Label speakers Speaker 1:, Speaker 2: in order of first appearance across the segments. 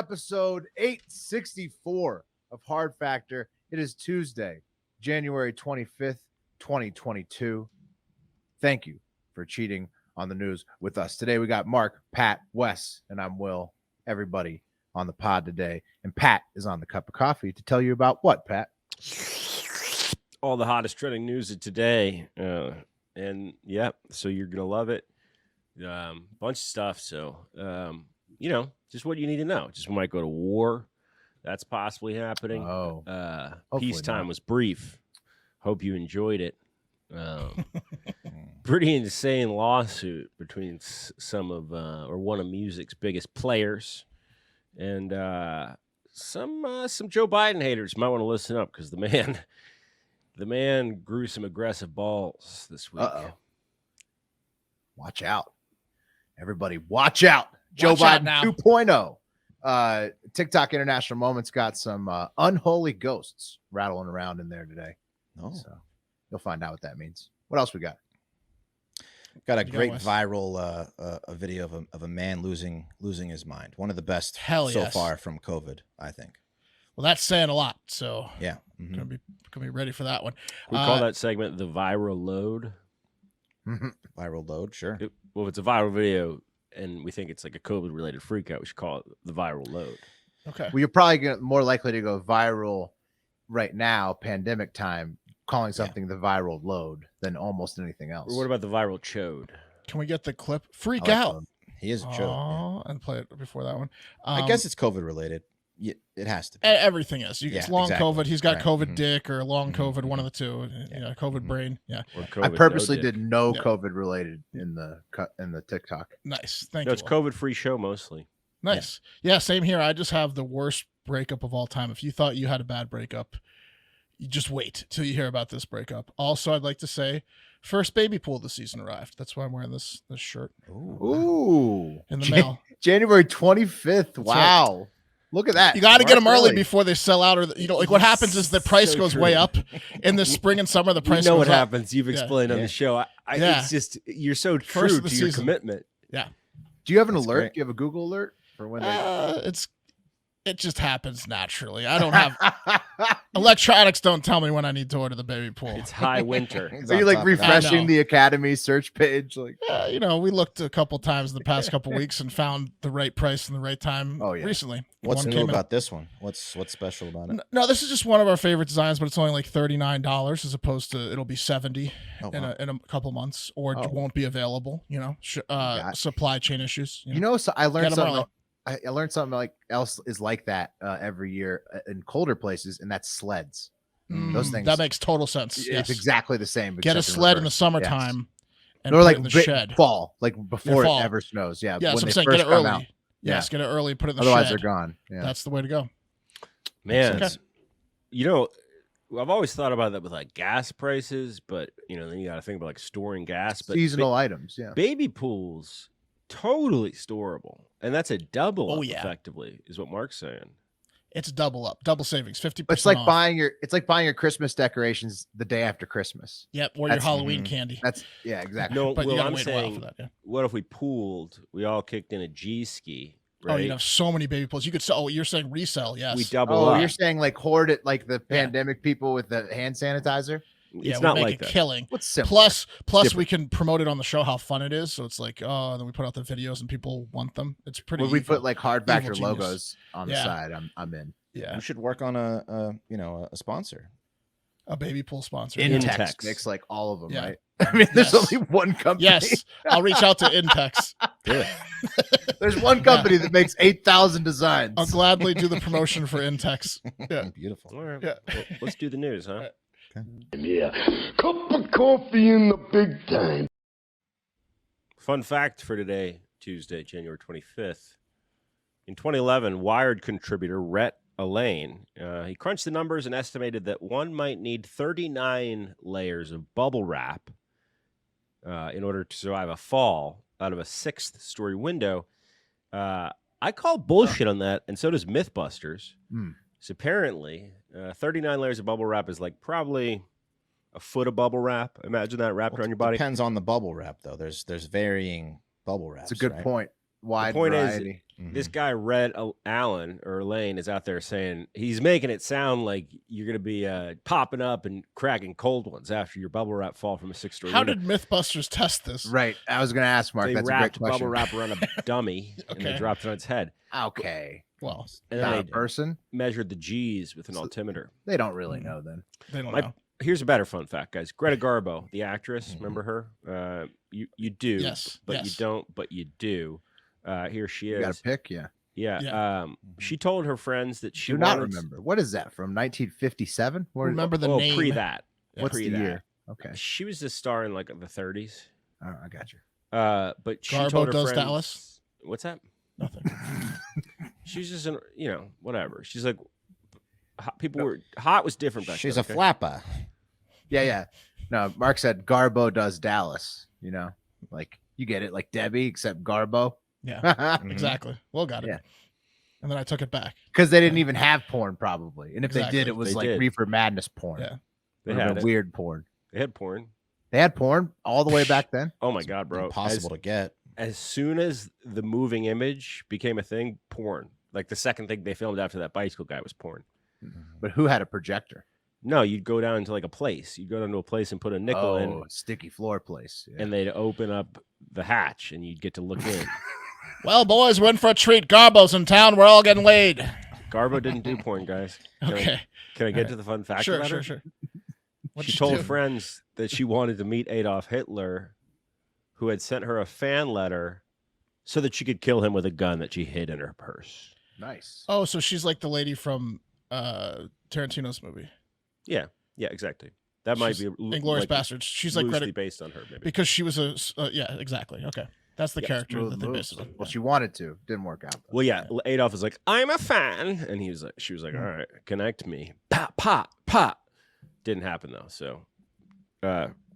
Speaker 1: episode 864 of Hard Factor. It is Tuesday, January 25th, 2022. Thank you for cheating on the news with us. Today we got Mark, Pat, Wes, and I'm Will. Everybody on the pod today. And Pat is on the cup of coffee to tell you about what, Pat?
Speaker 2: All the hottest trending news of today. And yeah, so you're going to love it. Bunch of stuff. So, just what you need to know. Just we might go to war. That's possibly happening. Peacetime was brief. Hope you enjoyed it. Pretty insane lawsuit between some of one of music's biggest players, and some Joe Biden haters might want to listen up because the man grew some aggressive balls this week.
Speaker 1: Watch out. Everybody, watch out. Joe
Speaker 3: Watch
Speaker 1: Biden
Speaker 3: out
Speaker 1: 2.0. TikTok International Moments got some unholy ghosts rattling around in there today. So you'll find out what that means. What else we got?
Speaker 4: Got a great viral video of a man losing his mind. One of the best so far from COVID, I think.
Speaker 3: Well, that's saying a lot. So
Speaker 4: yeah,
Speaker 3: gonna be ready for that one.
Speaker 2: We call that segment the viral load.
Speaker 4: Viral load, sure.
Speaker 2: If it's a viral video and we think it's like a COVID related freak out, we should call it the viral load.
Speaker 3: Okay.
Speaker 1: Well, you're probably more likely to go viral right now, pandemic time, calling something the viral load than almost anything else.
Speaker 2: Or what about the viral chode?
Speaker 3: Can we get the clip? Freak out.
Speaker 4: He is a chode.
Speaker 3: And play it before that one.
Speaker 4: I guess it's COVID related. Yeah, it has to be.
Speaker 3: Everything is. It's long COVID. He's got COVID dick or long COVID, one of the two. Yeah, COVID brain. Yeah.
Speaker 1: I purposely did no COVID related in the TikTok.
Speaker 3: Nice. Thank
Speaker 2: you.
Speaker 3: It's
Speaker 2: COVID free show mostly.
Speaker 3: Nice. Yeah, same here. I just have the worst breakup of all time. If you thought you had a bad breakup, you just wait till you hear about this breakup. Also, I'd like to say, first baby pool of the season arrived. That's why I'm wearing this shirt.
Speaker 1: Ooh.
Speaker 3: In the mail.
Speaker 1: January 25th. Wow. Right. Look at that.
Speaker 3: You got to get them early before they sell out. Or, what happens is the price goes way up. In the spring and summer, the price goes up.
Speaker 2: What happens. You've explained on the show. It's just, you're so true to your commitment.
Speaker 3: Yeah.
Speaker 1: Do you have an alert? Great. Do you have a Google alert for when
Speaker 3: it just happens naturally. I don't have electronics. Don't tell me when I need to order the baby pool.
Speaker 2: It's high winter.
Speaker 1: So you're like refreshing the Academy search page. Like,
Speaker 3: we looked a couple times the past couple weeks and found the right price and the right time. Recently.
Speaker 4: What's new about this one? What's special about it?
Speaker 3: No, this is just one of our favorite designs, but it's only like $39 as opposed to it'll be $70 in a couple months, or it won't be available. Supply chain issues.
Speaker 1: So I learned something. I learned something else is like that every year in colder places, and that's sleds. Those things
Speaker 3: that makes total sense.
Speaker 1: It's exactly the same.
Speaker 3: Get a sled in the summertime, and
Speaker 1: or
Speaker 3: put
Speaker 1: like
Speaker 3: it in the shed.
Speaker 1: Fall, like before it ever snows. Yeah,
Speaker 3: yeah.
Speaker 1: When
Speaker 3: So I'm
Speaker 1: they
Speaker 3: saying
Speaker 1: first
Speaker 3: get it early.
Speaker 1: Out.
Speaker 3: Yes, get it early. Put it in the
Speaker 1: Otherwise,
Speaker 3: shed.
Speaker 1: they're gone. Yeah.
Speaker 3: That's the way to go.
Speaker 2: Man, I've always thought about that with like gas prices, but then you got to think about like storing gas. But
Speaker 1: seasonal items, yeah.
Speaker 2: Baby pools. Totally storable, and that's a double up effectively is what Mark's saying.
Speaker 3: It's double savings, 50%.
Speaker 1: It's like buying your Christmas decorations the day after Christmas.
Speaker 3: Yep, or your Halloween candy.
Speaker 1: That's exactly.
Speaker 2: No,
Speaker 3: but
Speaker 2: Will,
Speaker 3: you
Speaker 2: I'm
Speaker 3: wait
Speaker 2: saying,
Speaker 3: a while for that, yeah.
Speaker 2: What if we pooled? We all kicked in a G ski. Right?
Speaker 3: Oh, you'd have so many baby pools. You could sell. Oh, you're saying resell? Yes.
Speaker 2: We double up.
Speaker 1: You're saying like hoard it, like the pandemic people with the hand sanitizer.
Speaker 2: It's not like that.
Speaker 3: Killing.
Speaker 1: What's simple?
Speaker 3: Plus we can promote it on the show how fun it is. So it's like, and then we put out the videos and people want them. It's pretty.
Speaker 1: When we put like Hard Factor logos on the side, I'm in.
Speaker 3: Yeah,
Speaker 4: we should work on a sponsor,
Speaker 3: a baby pool sponsor.
Speaker 1: Intex makes like all of them, right? I mean, there's only one company.
Speaker 3: Yes, I'll reach out to Intex.
Speaker 1: There's one company that makes 8,000 designs.
Speaker 3: I'll gladly do the promotion for Intex. Yeah,
Speaker 4: beautiful.
Speaker 2: All right. Yeah, well, let's do the news, huh?
Speaker 5: Yeah, cup of coffee in the big time.
Speaker 2: Fun fact for today, Tuesday, January 25th. In 2011, Wired contributor Rhett Elaine, he crunched the numbers and estimated that one might need 39 layers of bubble wrap in order to survive a fall out of a 6th-story window. I call bullshit on that, and so does Mythbusters. So apparently, 39 layers of bubble wrap is like probably a foot of bubble wrap. Imagine that wrapped around your body.
Speaker 4: Depends on the bubble wrap, though. There's varying bubble wraps.
Speaker 1: It's a good point. wide
Speaker 2: point
Speaker 1: variety.
Speaker 2: is, this guy Red Allen or Lane is out there saying he's making it sound like you're gonna be popping up and cracking cold ones after your bubble wrap fall from a 6-story
Speaker 3: How
Speaker 2: window.
Speaker 3: did MythBusters test this?
Speaker 1: Right. I was going to ask Mark.
Speaker 2: They
Speaker 1: That's a great
Speaker 2: wrapped
Speaker 1: question.
Speaker 2: bubble wrap around a dummy and they
Speaker 3: Okay.
Speaker 2: dropped it on its head.
Speaker 1: Okay.
Speaker 3: Well,
Speaker 2: And
Speaker 1: Not
Speaker 2: then
Speaker 1: a
Speaker 2: they
Speaker 1: person.
Speaker 2: measured the G's with an
Speaker 1: So-
Speaker 2: altimeter.
Speaker 1: They don't really know then.
Speaker 3: they don't
Speaker 2: My-
Speaker 3: know.
Speaker 2: Here's a better fun fact, guys. Greta Garbo, the actress, remember her? You do,
Speaker 3: Yes,
Speaker 2: but you
Speaker 3: yes.
Speaker 2: don't, but you do. Here she
Speaker 1: You got
Speaker 2: is.
Speaker 1: to pick. Yeah.
Speaker 2: Yeah.
Speaker 3: Yeah.
Speaker 2: She told her friends that she
Speaker 1: Do not
Speaker 2: wanted
Speaker 1: remember. What is that from 1957?
Speaker 3: Remember the
Speaker 2: oh,
Speaker 3: name.
Speaker 2: pre that.
Speaker 1: What's
Speaker 2: pre
Speaker 1: the
Speaker 2: that.
Speaker 1: year? Okay.
Speaker 2: She was a star in like the 30s.
Speaker 1: Oh, I got you.
Speaker 2: But she
Speaker 3: Garbo
Speaker 2: told her
Speaker 3: does
Speaker 2: friends,
Speaker 3: Dallas?
Speaker 2: What's that?
Speaker 3: Nothing.
Speaker 2: She's just an, whatever. She's like, hot was different back
Speaker 4: She's
Speaker 2: then.
Speaker 4: a flapper.
Speaker 1: Yeah. No, Mark said Garbo does Dallas. Like you get it, like Debbie, except Garbo.
Speaker 3: Yeah,
Speaker 4: Mhm.
Speaker 3: exactly. Well, got it.
Speaker 1: Yeah.
Speaker 3: And then I took it back.
Speaker 1: Because they didn't even have porn, probably. And if they
Speaker 3: Exactly.
Speaker 1: did, it was
Speaker 2: They
Speaker 1: like
Speaker 2: did.
Speaker 1: Reefer Madness porn.
Speaker 3: Yeah.
Speaker 2: They
Speaker 1: Would've
Speaker 2: had
Speaker 1: been
Speaker 2: it.
Speaker 1: weird porn.
Speaker 2: They had porn.
Speaker 1: They had porn all the way back then.
Speaker 2: Oh my God, bro.
Speaker 4: Impossible to get.
Speaker 2: As soon as the moving image became a thing, porn. Like the second thing they filmed after that bicycle guy was porn.
Speaker 1: But who had a projector?
Speaker 2: No, you'd go down to like a place. You'd go down to a place and put a nickel in,
Speaker 1: sticky floor place. Yeah.
Speaker 2: and they'd open up the hatch, and you'd get to look in.
Speaker 3: Well, boys, we're in for a treat. Garbo's in town. We're all getting laid.
Speaker 2: Garbo didn't do porn, guys.
Speaker 3: Okay.
Speaker 2: Can I get
Speaker 3: All
Speaker 2: to the fun fact
Speaker 3: Sure,
Speaker 2: about
Speaker 3: sure,
Speaker 2: her?
Speaker 3: sure. What'd
Speaker 2: She
Speaker 3: she
Speaker 2: told
Speaker 3: do?
Speaker 2: friends that she wanted to meet Adolf Hitler, who had sent her a fan letter so that she could kill him with a gun that she hid in her purse.
Speaker 1: Nice.
Speaker 3: Oh, so she's like the lady from Tarantino's movie.
Speaker 2: Yeah, exactly. That might
Speaker 3: She's
Speaker 2: be
Speaker 3: Inglourious
Speaker 2: like,
Speaker 3: Bastards. She's like
Speaker 2: loosely
Speaker 3: Greta
Speaker 2: based on her, maybe.
Speaker 3: because she was a yeah, exactly. Okay, that's the
Speaker 2: Yeah,
Speaker 3: character
Speaker 1: Smooth
Speaker 3: that they
Speaker 1: moves.
Speaker 3: based it on.
Speaker 1: Well, she wanted to. Didn't work out. Though.
Speaker 2: Well, yeah, Adolf is like, I'm a fan, and she was like, all right, connect me, pop, pop, pop. Didn't happen though. So,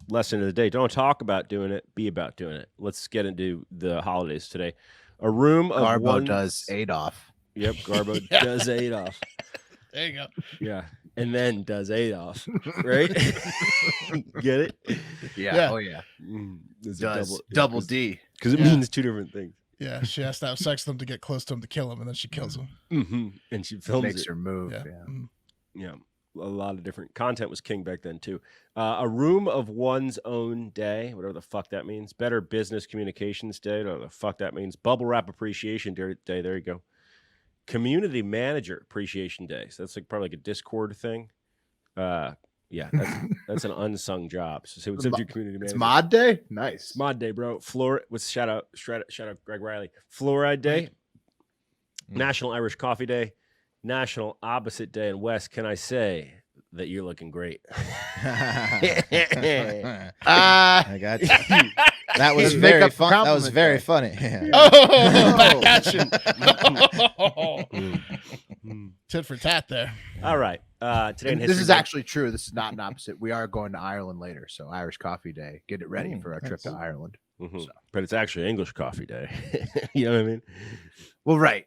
Speaker 2: lesson of the day: don't talk about doing it, be about doing it. Let's get into the holidays today. A room of
Speaker 1: Garbo
Speaker 2: one.
Speaker 1: does Adolf.
Speaker 2: Yep, Garbo
Speaker 3: Yeah.
Speaker 2: does Adolf.
Speaker 3: There you go.
Speaker 2: Yeah, and then does Adolf, right? Get it?
Speaker 1: Yeah.
Speaker 3: Yeah.
Speaker 1: Oh yeah.
Speaker 2: It's a
Speaker 1: Does double D.
Speaker 2: because it
Speaker 3: Yeah.
Speaker 2: means two different things.
Speaker 3: Yeah, she has to have sex with him to get close to him to kill him, and then she kills him.
Speaker 2: Mm-hmm. And she films
Speaker 1: Makes
Speaker 2: it.
Speaker 1: her move.
Speaker 3: Yeah.
Speaker 1: Yeah.
Speaker 3: Mm.
Speaker 2: Yeah, a lot of different content was king back then too. A room of one's own day, whatever the fuck that means. Better Business Communications Day, whatever the fuck that means. Bubble Wrap Appreciation Day. There you go. Community Manager Appreciation Day. So that's like probably like a Discord thing. Yeah, that's an unsung job. So say what's up to your community
Speaker 1: It's
Speaker 2: manager.
Speaker 1: Mod Day. Nice.
Speaker 2: It's Mod Day, bro. Shout out Greg Riley. Fluoride Day. National Irish Coffee Day. National Opposite Day. And Wes, can I say that you're looking great?
Speaker 4: I got you. That was
Speaker 1: Just make
Speaker 4: very
Speaker 1: up
Speaker 4: fun. That was
Speaker 1: compliment
Speaker 4: very
Speaker 1: day.
Speaker 4: funny. Yeah.
Speaker 3: Oh, back at you. Tit for tat there.
Speaker 2: All right. Today in
Speaker 1: And this
Speaker 2: history.
Speaker 1: is actually true. This is not an opposite. We are going to Ireland later, so Irish Coffee Day. Get it ready for our trip to Ireland.
Speaker 2: Mhm. But it's actually English Coffee Day. You know what I mean?
Speaker 1: Well, right.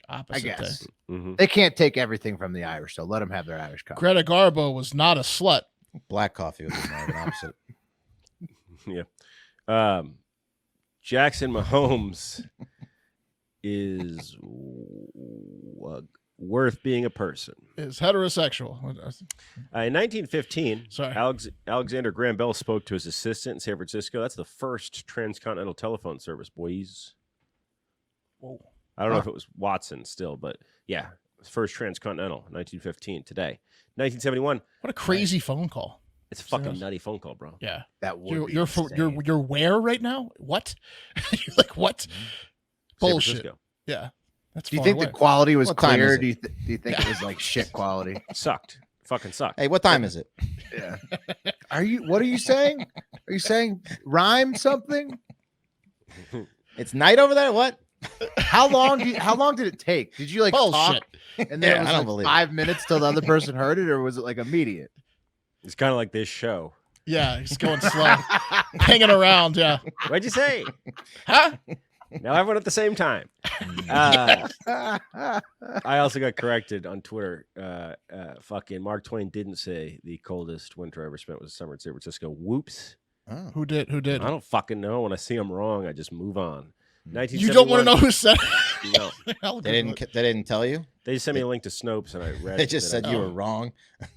Speaker 3: Opposite
Speaker 1: I guess
Speaker 3: day.
Speaker 2: Mhm.
Speaker 1: they can't take everything from the Irish, so let them have their Irish coffee.
Speaker 3: Greta Garbo was not a slut.
Speaker 4: Black coffee would be more of an opposite.
Speaker 2: Yeah. Jackson Mahomes is worth being a person.
Speaker 3: Is heterosexual.
Speaker 2: In 1915,
Speaker 3: Sorry.
Speaker 2: Alexander Graham Bell spoke to his assistant in San Francisco. That's the first transcontinental telephone service, boys.
Speaker 3: Whoa.
Speaker 2: I don't know if it was Watson still, but yeah, first transcontinental, 1915. Today, 1971.
Speaker 3: What a crazy phone call.
Speaker 2: It's a fucking
Speaker 3: Serious?
Speaker 2: nutty phone call, bro.
Speaker 3: Yeah.
Speaker 1: That would
Speaker 3: You're
Speaker 1: be
Speaker 3: you're you're where right now? What? You're like what?
Speaker 2: San
Speaker 3: Bullshit.
Speaker 2: Francisco.
Speaker 3: Yeah. That's
Speaker 1: Do you
Speaker 3: far
Speaker 1: think
Speaker 3: away.
Speaker 1: the quality was
Speaker 4: What time
Speaker 1: clear?
Speaker 4: is
Speaker 1: Or do you think it was like shit quality?
Speaker 2: Sucked. Fucking sucked.
Speaker 4: Hey, what time is it?
Speaker 1: Yeah. What are you saying? Are you saying rhyme something?
Speaker 4: It's night over there. What?
Speaker 1: How long did it take? Did you like
Speaker 3: Bullshit.
Speaker 1: talk and then
Speaker 4: Yeah,
Speaker 1: it was
Speaker 4: I don't
Speaker 1: like
Speaker 4: believe it.
Speaker 1: 5 minutes till the other person heard it, or was it like immediate?
Speaker 2: It's kind of like this show.
Speaker 3: Yeah, he's going slow. Hanging around, yeah.
Speaker 2: What'd you say?
Speaker 3: Huh?
Speaker 2: Now everyone at the same time. I also got corrected on Twitter. Fucking Mark Twain didn't say the coldest winter I ever spent was summer in San Francisco. Whoops.
Speaker 4: Oh.
Speaker 3: Who did?
Speaker 2: I don't fucking know. When I see I'm wrong, I just move on.
Speaker 3: You don't want to know who said it?
Speaker 2: No.
Speaker 4: They didn't tell you?
Speaker 2: They sent me a link to Snopes, and I read.
Speaker 4: They just said you were wrong.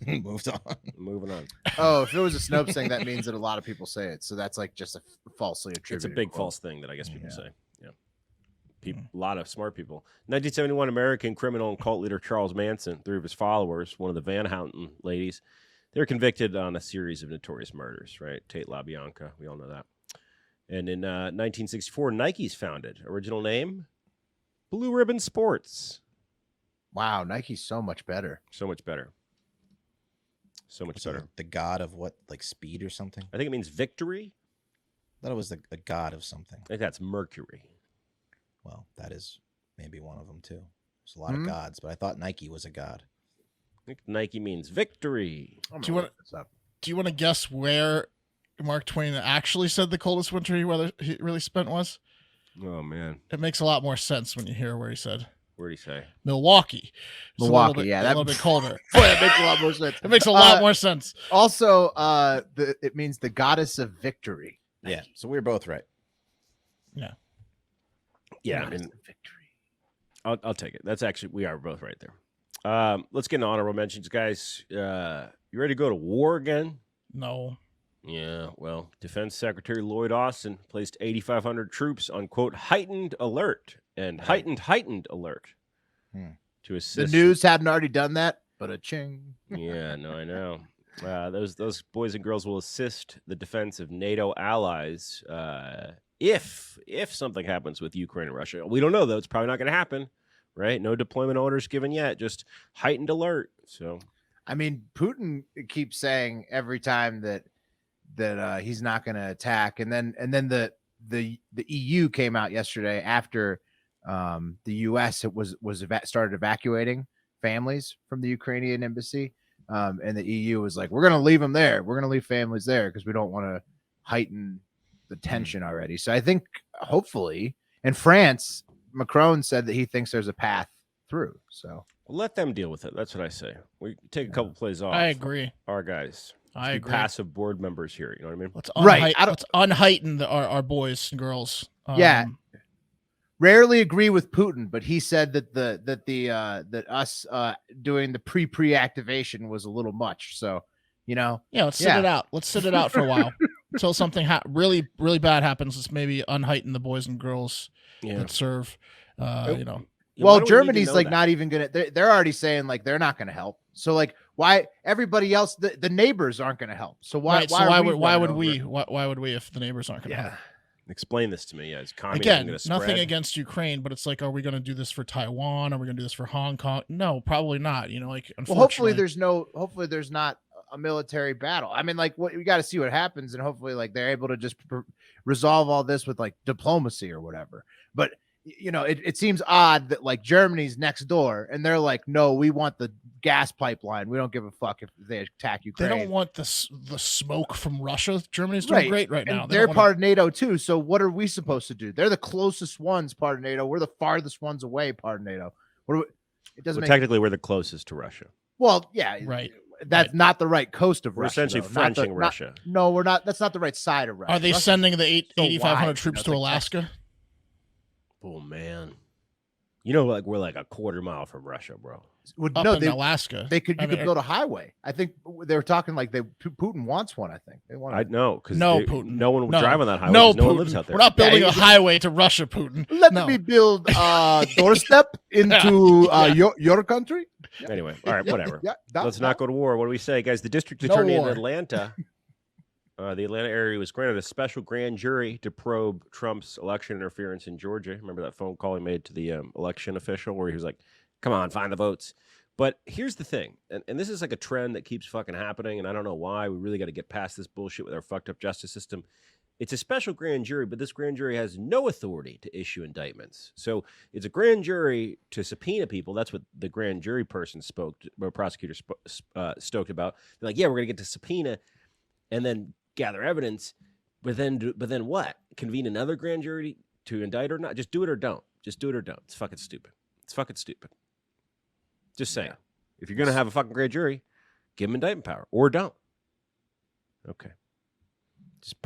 Speaker 4: Moved on.
Speaker 2: Moving on.
Speaker 1: Oh, if it was a Snopes thing, that means that a lot of people say it. So that's like just a falsely attributed.
Speaker 2: It's a big
Speaker 1: quote.
Speaker 2: false thing that I guess people say. Yeah. A lot of smart people. 1971 American criminal and cult leader Charles Manson, 3 of his followers, one of the Van Houten ladies, they were convicted on a series of notorious murders, right? Tate LaBianca, we all know that. And in 1964, Nike's founded. Original name? Blue Ribbon Sports.
Speaker 1: Wow, Nike's so much better.
Speaker 2: So much better. So much better.
Speaker 4: The god of what, like speed or something?
Speaker 2: I think it means victory.
Speaker 4: I thought it was a god of something.
Speaker 2: I think that's Mercury.
Speaker 4: Well, that is maybe one of them too. There's a lot of gods, but I thought Nike was a god.
Speaker 2: I think Nike means victory.
Speaker 3: Do you want to guess where Mark Twain actually said the coldest winter he really spent was?
Speaker 2: Oh, man.
Speaker 3: It makes a lot more sense when you hear where he said.
Speaker 2: Where did he say?
Speaker 3: Milwaukee.
Speaker 1: Milwaukee,
Speaker 3: a little bit colder.
Speaker 1: Boy, that makes a lot more sense.
Speaker 3: It makes a lot more sense.
Speaker 1: Also, it means the goddess of victory.
Speaker 4: Yeah, so we were both right.
Speaker 3: Yeah.
Speaker 2: Yeah, I mean, victory. I'll take it. That's actually, we are both right there. Let's get into honorable mentions, guys. You ready to go to war again?
Speaker 3: No.
Speaker 2: Yeah, well, Defense Secretary Lloyd Austin placed 8,500 troops on, quote, heightened alert and heightened alert to assist.
Speaker 1: The news hadn't already done that, but a ching.
Speaker 2: Yeah, no, I know. Those boys and girls will assist the defense of NATO allies if something happens with Ukraine and Russia. We don't know, though. It's probably not going to happen, right? No deployment orders given yet, just heightened alert. So,
Speaker 1: I mean, Putin keeps saying every time that he's not going to attack, and then the EU came out yesterday after the U.S. started evacuating families from the Ukrainian embassy, and the EU was like, we're going to leave them there. We're going to leave families there because we don't want to heighten the tension already. So I think hopefully, and France, Macron said that he thinks there's a path through. So
Speaker 2: let them deal with it. That's what I say. We take a couple plays off.
Speaker 3: I agree.
Speaker 2: Our guys.
Speaker 3: I agree.
Speaker 2: Passive board members here. You know what I mean?
Speaker 3: Let's unheighten our boys and girls.
Speaker 1: Yeah. Rarely agree with Putin, but he said that us doing the pre-activation was a little much. So,
Speaker 3: let's sit it out. Let's sit it out for a while until something really, really bad happens. Let's maybe unheighten the boys and girls that serve.
Speaker 1: Well, Germany's like not even gonna. They're already saying like they're not gonna help. So like, why everybody else? The neighbors aren't gonna help. So why would we
Speaker 3: if the neighbors aren't gonna help?
Speaker 2: Explain this to me. Is communism
Speaker 3: Again, nothing against Ukraine, but it's like, are we going to do this for Taiwan? Are we going to do this for Hong Kong? No, probably not. Unfortunately.
Speaker 1: Well, hopefully there's not a military battle. I mean, like, we got to see what happens, and hopefully, like, they're able to just resolve all this with like diplomacy or whatever. But it seems odd that like Germany's next door, and they're like, no, we want the gas pipeline. We don't give a fuck if they attack Ukraine.
Speaker 3: They don't want the smoke from Russia. Germany's doing great right now.
Speaker 1: They're part of NATO too. So what are we supposed to do? They're the closest ones part of NATO. We're the farthest ones away part of NATO. It doesn't.
Speaker 2: Technically, we're the closest to Russia.
Speaker 1: Well, yeah,
Speaker 3: right.
Speaker 1: That's not the right coast of Russia.
Speaker 2: We're essentially Frenching Russia.
Speaker 1: No, we're not. That's not the right side of Russia.
Speaker 3: Are they sending the 8,500 troops to Alaska?
Speaker 2: Oh man, like we're like a quarter mile from Russia, bro.
Speaker 3: In Alaska,
Speaker 1: you could build a highway. I think they were talking like Putin wants one. I think they want.
Speaker 2: I know because
Speaker 3: Putin.
Speaker 2: No one would drive on that highway.
Speaker 3: No
Speaker 2: one lives out there.
Speaker 3: We're not building a highway to Russia, Putin.
Speaker 1: Let me build a doorstep into your country.
Speaker 2: Yeah. Anyway, all right, whatever.
Speaker 1: Not
Speaker 2: go to war. What do we say, guys? The district attorney in Atlanta. The Atlanta area was granted a special grand jury to probe Trump's election interference in Georgia. Remember that phone call he made to the election official where he was like, come on, find the votes. But here's the thing, and this is like a trend that keeps fucking happening, and I don't know why. We really got to get past this bullshit with our fucked up justice system. It's a special grand jury, but this grand jury has no authority to issue indictments. So it's a grand jury to subpoena people. That's what the grand jury person prosecutor stoked about. They're like, yeah, we're going to get to subpoena and then gather evidence, but then what? Convene another grand jury to indict or not? Just do it or don't. Just do it or don't. It's fucking stupid. Just saying. If you're gonna have a fucking grand jury, give them indictment power or don't. Okay.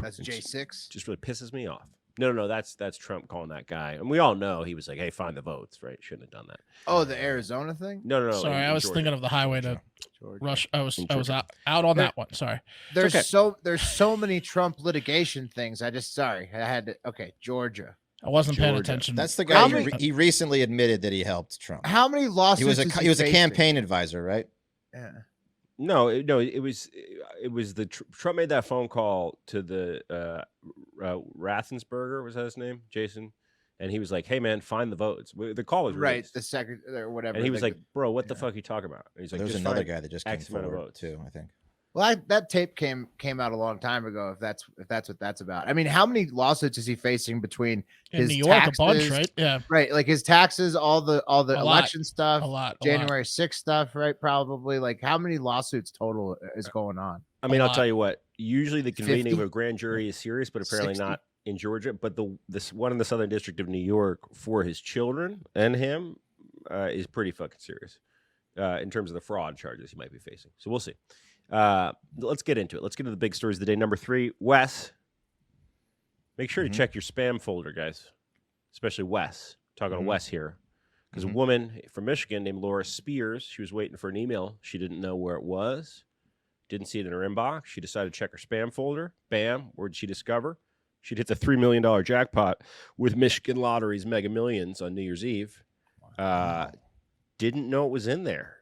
Speaker 1: That's J6.
Speaker 2: Just really pisses me off. No, that's Trump calling that guy, and we all know he was like, "Hey, find the votes," right? Shouldn't have done that.
Speaker 1: Oh, the Arizona thing.
Speaker 2: No.
Speaker 3: Sorry, I was thinking of the highway to Rush. I was out on that one. Sorry.
Speaker 1: There's so many Trump litigation things. I had to. Okay, Georgia.
Speaker 3: I wasn't paying attention.
Speaker 4: That's the guy. He recently admitted that he helped Trump.
Speaker 1: How many lawsuits?
Speaker 4: He was a campaign advisor, right?
Speaker 1: Yeah.
Speaker 2: No. It was the Trump made that phone call to the Rathensberger, was that his name, Jason? And he was like, "Hey man, find the votes." The call was
Speaker 1: right,
Speaker 2: released.
Speaker 1: the secretary or whatever.
Speaker 2: And he was like, "Bro, what the fuck are you talking about?" And he's like,
Speaker 4: "There's another guy that just came forward too, I think."
Speaker 1: Well, that tape came out a long time ago. If that's what that's about. I mean, how many lawsuits is he facing between his
Speaker 3: New York?
Speaker 1: Taxes,
Speaker 3: A bunch, right? Yeah,
Speaker 1: right. Like his taxes, all the election stuff,
Speaker 3: a lot,
Speaker 1: January 6th stuff, right? Probably. Like, how many lawsuits total is going on?
Speaker 2: I mean, I'll tell you what. Usually, the convening
Speaker 1: 50?
Speaker 2: of a grand jury is serious, but apparently
Speaker 1: 60?
Speaker 2: not in Georgia. But this one in the Southern District of New York for his children and him is pretty fucking serious in terms of the fraud charges he might be facing. So we'll see. Let's get into it. Let's get to the big stories of the day. Number 3, Wes. Make sure to check your spam folder, guys. Especially Wes. Talking to Wes here. Because a woman from Michigan named Laura Spears, she was waiting for an email. She didn't know where it was. Didn't see it in her inbox. She decided to check her spam folder. Bam. Where did she discover? She'd hit the $3 million jackpot with Michigan Lottery's Mega Millions on New Year's Eve. Didn't know it was in there.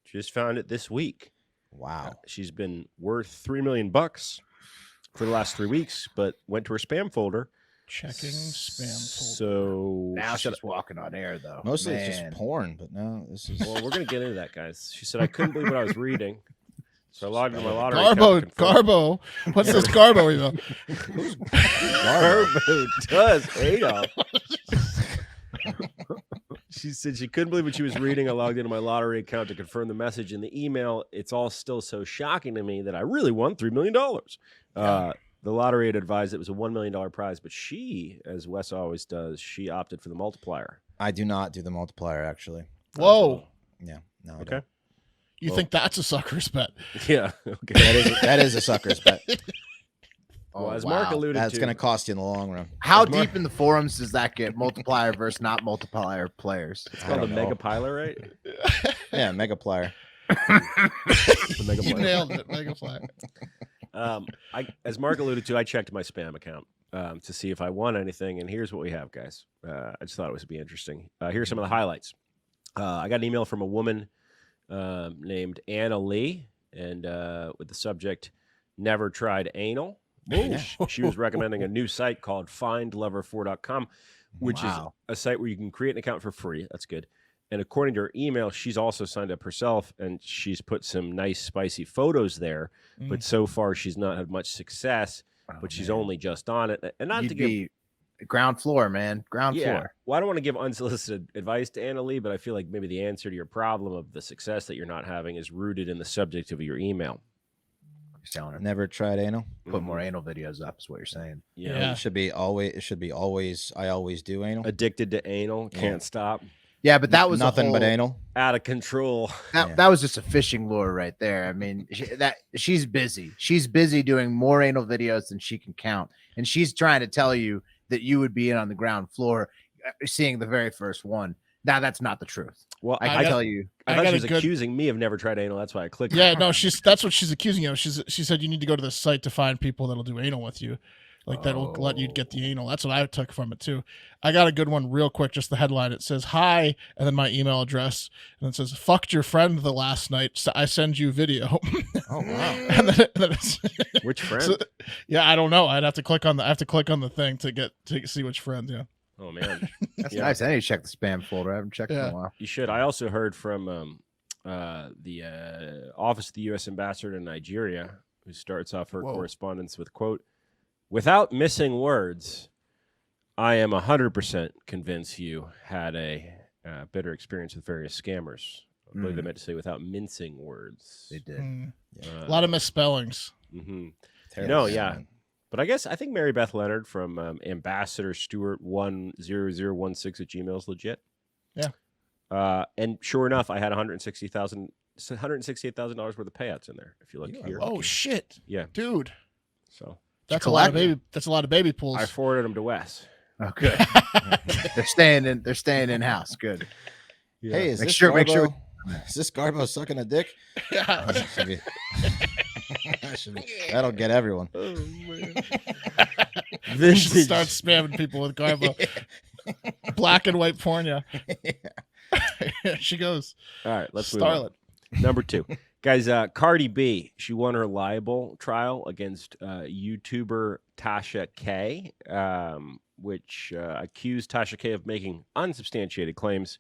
Speaker 2: Just found it this week.
Speaker 4: Wow.
Speaker 2: She's been worth $3 million for the last 3 weeks, but went to her spam folder.
Speaker 3: Checking spam folder.
Speaker 2: So
Speaker 1: Now she's walking on air, though.
Speaker 4: Mostly it's just porn, but no, this is.
Speaker 2: Well, we're gonna get into that, guys. She said I couldn't believe what I was reading, so I logged into my lottery account.
Speaker 3: Garbo. What's this Garbo email?
Speaker 2: Garbo does Adolf. She said she couldn't believe what she was reading. I logged into my lottery account to confirm the message in the email. It's all still so shocking to me that I really won $3 million. The lottery had advised it was a $1 million prize, but she, as Wes always does, she opted for the multiplier.
Speaker 4: I do not do the multiplier, actually.
Speaker 3: Whoa.
Speaker 4: Yeah. No. I
Speaker 2: Okay.
Speaker 4: don't.
Speaker 3: You think that's a sucker's bet?
Speaker 2: Yeah. Okay.
Speaker 4: That is a sucker's bet.
Speaker 2: Well, as Mark alluded
Speaker 4: That's
Speaker 2: to,
Speaker 4: going to cost you in the long run.
Speaker 1: How deep in the forums does that get? Multiplier versus not multiplier players.
Speaker 2: it's called a Megapiler, right?
Speaker 4: Yeah, Megaplier.
Speaker 3: You nailed it, Megafly.
Speaker 2: As Mark alluded to, I checked my spam account to see if I won anything, and here's what we have, guys. I just thought it would be interesting. Here's some of the highlights. I got an email from a woman named Anna Lee, and with the subject, "Never tried anal." She was recommending a new site called findlover4.com, which is a site where you can create an account for free. That's good. And according to her email, she's also signed up herself, and she's put some nice, spicy photos there. But so far, she's not had much success. But she's only just on it. And not to give
Speaker 1: ground floor, man, ground floor.
Speaker 2: Well, I don't want to give unsolicited advice to Anna Lee, but I feel like maybe the answer to your problem of the success that you're not having is rooted in the subject of your email.
Speaker 4: Never tried anal.
Speaker 1: Put more anal videos up is what you're saying.
Speaker 2: Yeah.
Speaker 4: It should be always. I always do anal.
Speaker 2: Addicted to anal, can't stop.
Speaker 1: Yeah, but that was
Speaker 4: nothing but anal.
Speaker 2: Out of control.
Speaker 1: That was just a fishing lure right there. I mean, she's busy. She's busy doing more anal videos than she can count, and she's trying to tell you that you would be in on the ground floor, seeing the very first one. Now that's not the truth.
Speaker 2: Well,
Speaker 1: I tell you,
Speaker 2: I thought she was accusing me of never tried anal. That's why I clicked.
Speaker 3: Yeah, no, that's what she's accusing you of. She said you need to go to the site to find people that'll do anal with you. Like that'll let you get the anal. That's what I took from it too. I got a good one real quick. Just the headline. It says, "Hi," and then my email address, and it says, "Fucked your friend the last night. So I send you video."
Speaker 4: Oh wow!
Speaker 3: And then it's,
Speaker 2: which friend?
Speaker 3: So, yeah, I don't know. I have to click on the thing to see which friend. Yeah.
Speaker 2: Oh man,
Speaker 1: that's nice. I need to check the spam folder. I haven't checked in a while.
Speaker 2: You should. I also heard from the office of the U.S. ambassador to Nigeria, who starts off her correspondence with, quote, "Without missing words, I am 100% convinced you had a bitter experience with various scammers." I believe they meant to say without mincing words.
Speaker 1: They did.
Speaker 3: A lot of misspellings.
Speaker 2: No, yeah. But I think Mary Beth Leonard from Ambassador Stewart 10016 at Gmail is legit.
Speaker 3: Yeah.
Speaker 2: And sure enough, I had $168,000 worth of payouts in there. If you look here.
Speaker 3: Oh shit.
Speaker 2: Yeah.
Speaker 3: Dude.
Speaker 2: So
Speaker 3: That's a lot of baby. That's a lot of baby pools.
Speaker 2: I forwarded them to Wes.
Speaker 1: Oh, good. They're staying in house. Good.
Speaker 2: Yeah.
Speaker 4: Hey, is
Speaker 1: Make
Speaker 4: this
Speaker 1: sure-
Speaker 4: Garbo?
Speaker 1: make sure-
Speaker 4: Is this Garbo sucking a dick?
Speaker 3: Yeah.
Speaker 4: That'll get everyone.
Speaker 2: Oh, man.
Speaker 3: We should start spamming people with Garbo. Black and white porn, yeah. Here she goes.
Speaker 2: All right, let's move on.
Speaker 3: Starlet.
Speaker 2: Number 2. Guys, Cardi B, she won her libel trial against YouTuber Tasha K, which accused Tasha K of making unsubstantiated claims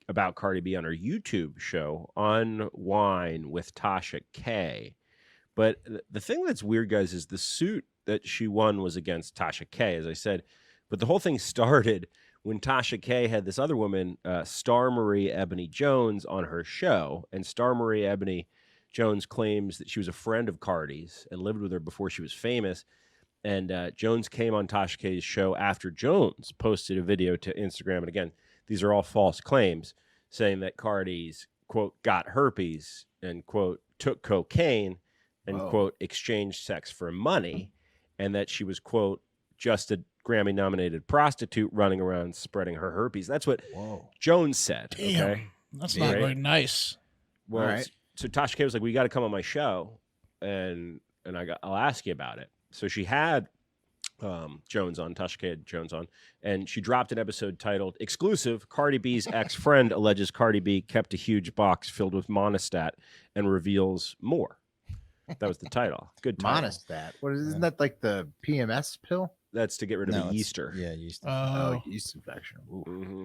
Speaker 2: about Cardi B on her YouTube show, Unwine with Tasha K. But the thing that's weird, guys, is the suit that she won was against Tasha K, as I said. But the whole thing started when Tasha K had this other woman, Star Marie Ebony Jones, on her show. And Star Marie Ebony Jones claims that she was a friend of Cardi's and lived with her before she was famous. And Jones came on Tasha K's show after Jones posted a video to Instagram. And again, these are all false claims, saying that Cardi's, quote, got herpes and, quote, took cocaine and, quote, exchanged sex for money. And that she was, quote, just a Grammy-nominated prostitute running around spreading her herpes. That's what Jones said.
Speaker 3: Damn,
Speaker 2: okay,
Speaker 3: that's not very nice.
Speaker 2: Well,
Speaker 1: right.
Speaker 2: So Tasha K was like, "We got to come on my show, and I'll ask you about it." So she had Jones on. Tasha K had Jones on, and she dropped an episode titled "Exclusive: Cardi B's ex-friend alleges Cardi B kept a huge box filled with Monistat and reveals more." That was the title. Good title.
Speaker 1: Monistat. What isn't that like the PMS pill?
Speaker 2: That's to get rid of the
Speaker 4: it's-
Speaker 2: yeaster.
Speaker 4: Yeah, yeast.
Speaker 1: Oh, yeast infection. Ooh.
Speaker 2: Mm-hmm.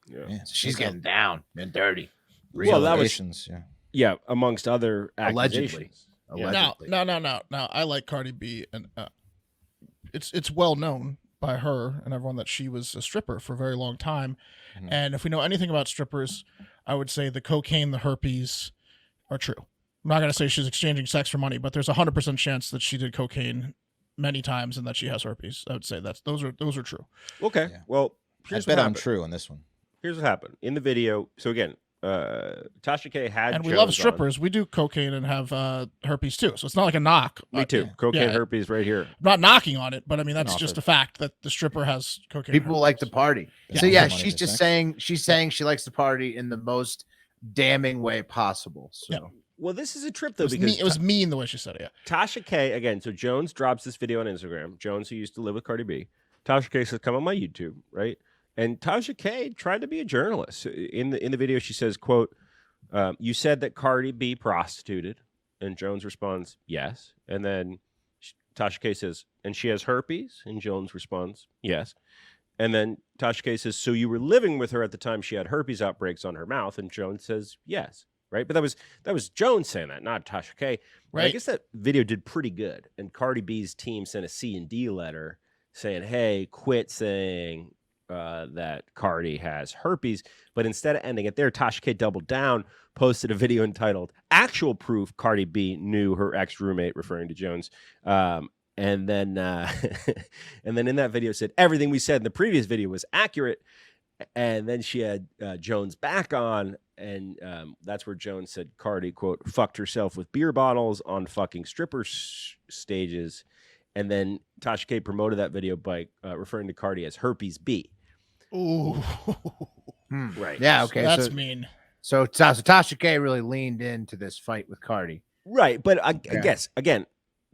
Speaker 2: Yeah.
Speaker 4: Yeah,
Speaker 1: She's getting down and dirty.
Speaker 2: Well, that was
Speaker 4: allegations, yeah.
Speaker 2: yeah, amongst other
Speaker 1: Allegedly.
Speaker 2: accusations.
Speaker 1: Allegedly.
Speaker 3: No. I like Cardi B, and it's well known by her and everyone that she was a stripper for a very long time.
Speaker 4: Mhm.
Speaker 3: And if we know anything about strippers, I would say the cocaine, the herpes are true. I'm not going to say she's exchanging sex for money, but there's a 100% chance that she did cocaine many times and that she has herpes. I would say those are true.
Speaker 2: Okay.
Speaker 4: Yeah.
Speaker 2: Well,
Speaker 4: I
Speaker 2: here's
Speaker 4: bet
Speaker 2: what
Speaker 4: I'm
Speaker 2: happened.
Speaker 4: true on this one.
Speaker 2: Here's what happened in the video. So again, Tasha K had
Speaker 3: And we
Speaker 2: Jones
Speaker 3: love
Speaker 2: on.
Speaker 3: strippers. We do cocaine and have herpes too. So it's not like a knock.
Speaker 2: Me too.
Speaker 4: yeah.
Speaker 2: Cocaine
Speaker 3: Yeah.
Speaker 2: herpes right here.
Speaker 3: I'm not knocking on it, but I mean that's
Speaker 4: No,
Speaker 3: just
Speaker 4: but-
Speaker 3: a fact that the stripper has cocaine.
Speaker 1: People
Speaker 3: herpes.
Speaker 1: like to party.
Speaker 4: Yeah.
Speaker 1: So yeah,
Speaker 4: Money
Speaker 1: she's
Speaker 4: to
Speaker 1: just
Speaker 4: sex.
Speaker 1: saying she likes to party in the most damning way possible. So
Speaker 3: Yeah.
Speaker 2: Well, this is a trip
Speaker 3: It
Speaker 2: though
Speaker 3: was,
Speaker 2: because
Speaker 3: it was mean the way she said it. Yeah.
Speaker 2: Tasha K again. So Jones drops this video on Instagram. Jones, who used to live with Cardi B. Tasha K says, "Come on my YouTube," right? And Tasha K tried to be a journalist. In the video, she says, "Quote: You said that Cardi B prostituted," and Jones responds, "Yes." And then Tasha K says, "And she has herpes," and Jones responds, "Yes." And then Tasha K says, "So you were living with her at the time she had herpes outbreaks on her mouth?" And Jones says, "Yes." Right, but that was Jones saying that, not Tasha K.
Speaker 3: Right.
Speaker 2: I guess that video did pretty good, and Cardi B's team sent a C&D letter saying, "Hey, quit saying that Cardi has herpes." But instead of ending it there, Tasha K doubled down, posted a video entitled "Actual Proof Cardi B Knew Her Ex-Roommate," referring to Jones. And then and then in that video said, "Everything we said in the previous video was accurate." And then she had Jones back on, and that's where Jones said Cardi, quote, "fucked herself with beer bottles on fucking stripper stages." And then Tasha K promoted that video by referring to Cardi as Herpes B.
Speaker 3: Ooh.
Speaker 2: Right.
Speaker 1: Yeah, okay.
Speaker 3: That's
Speaker 1: so,
Speaker 3: mean.
Speaker 1: so Tasha K really leaned into this fight with Cardi.
Speaker 2: Right. But I guess, again,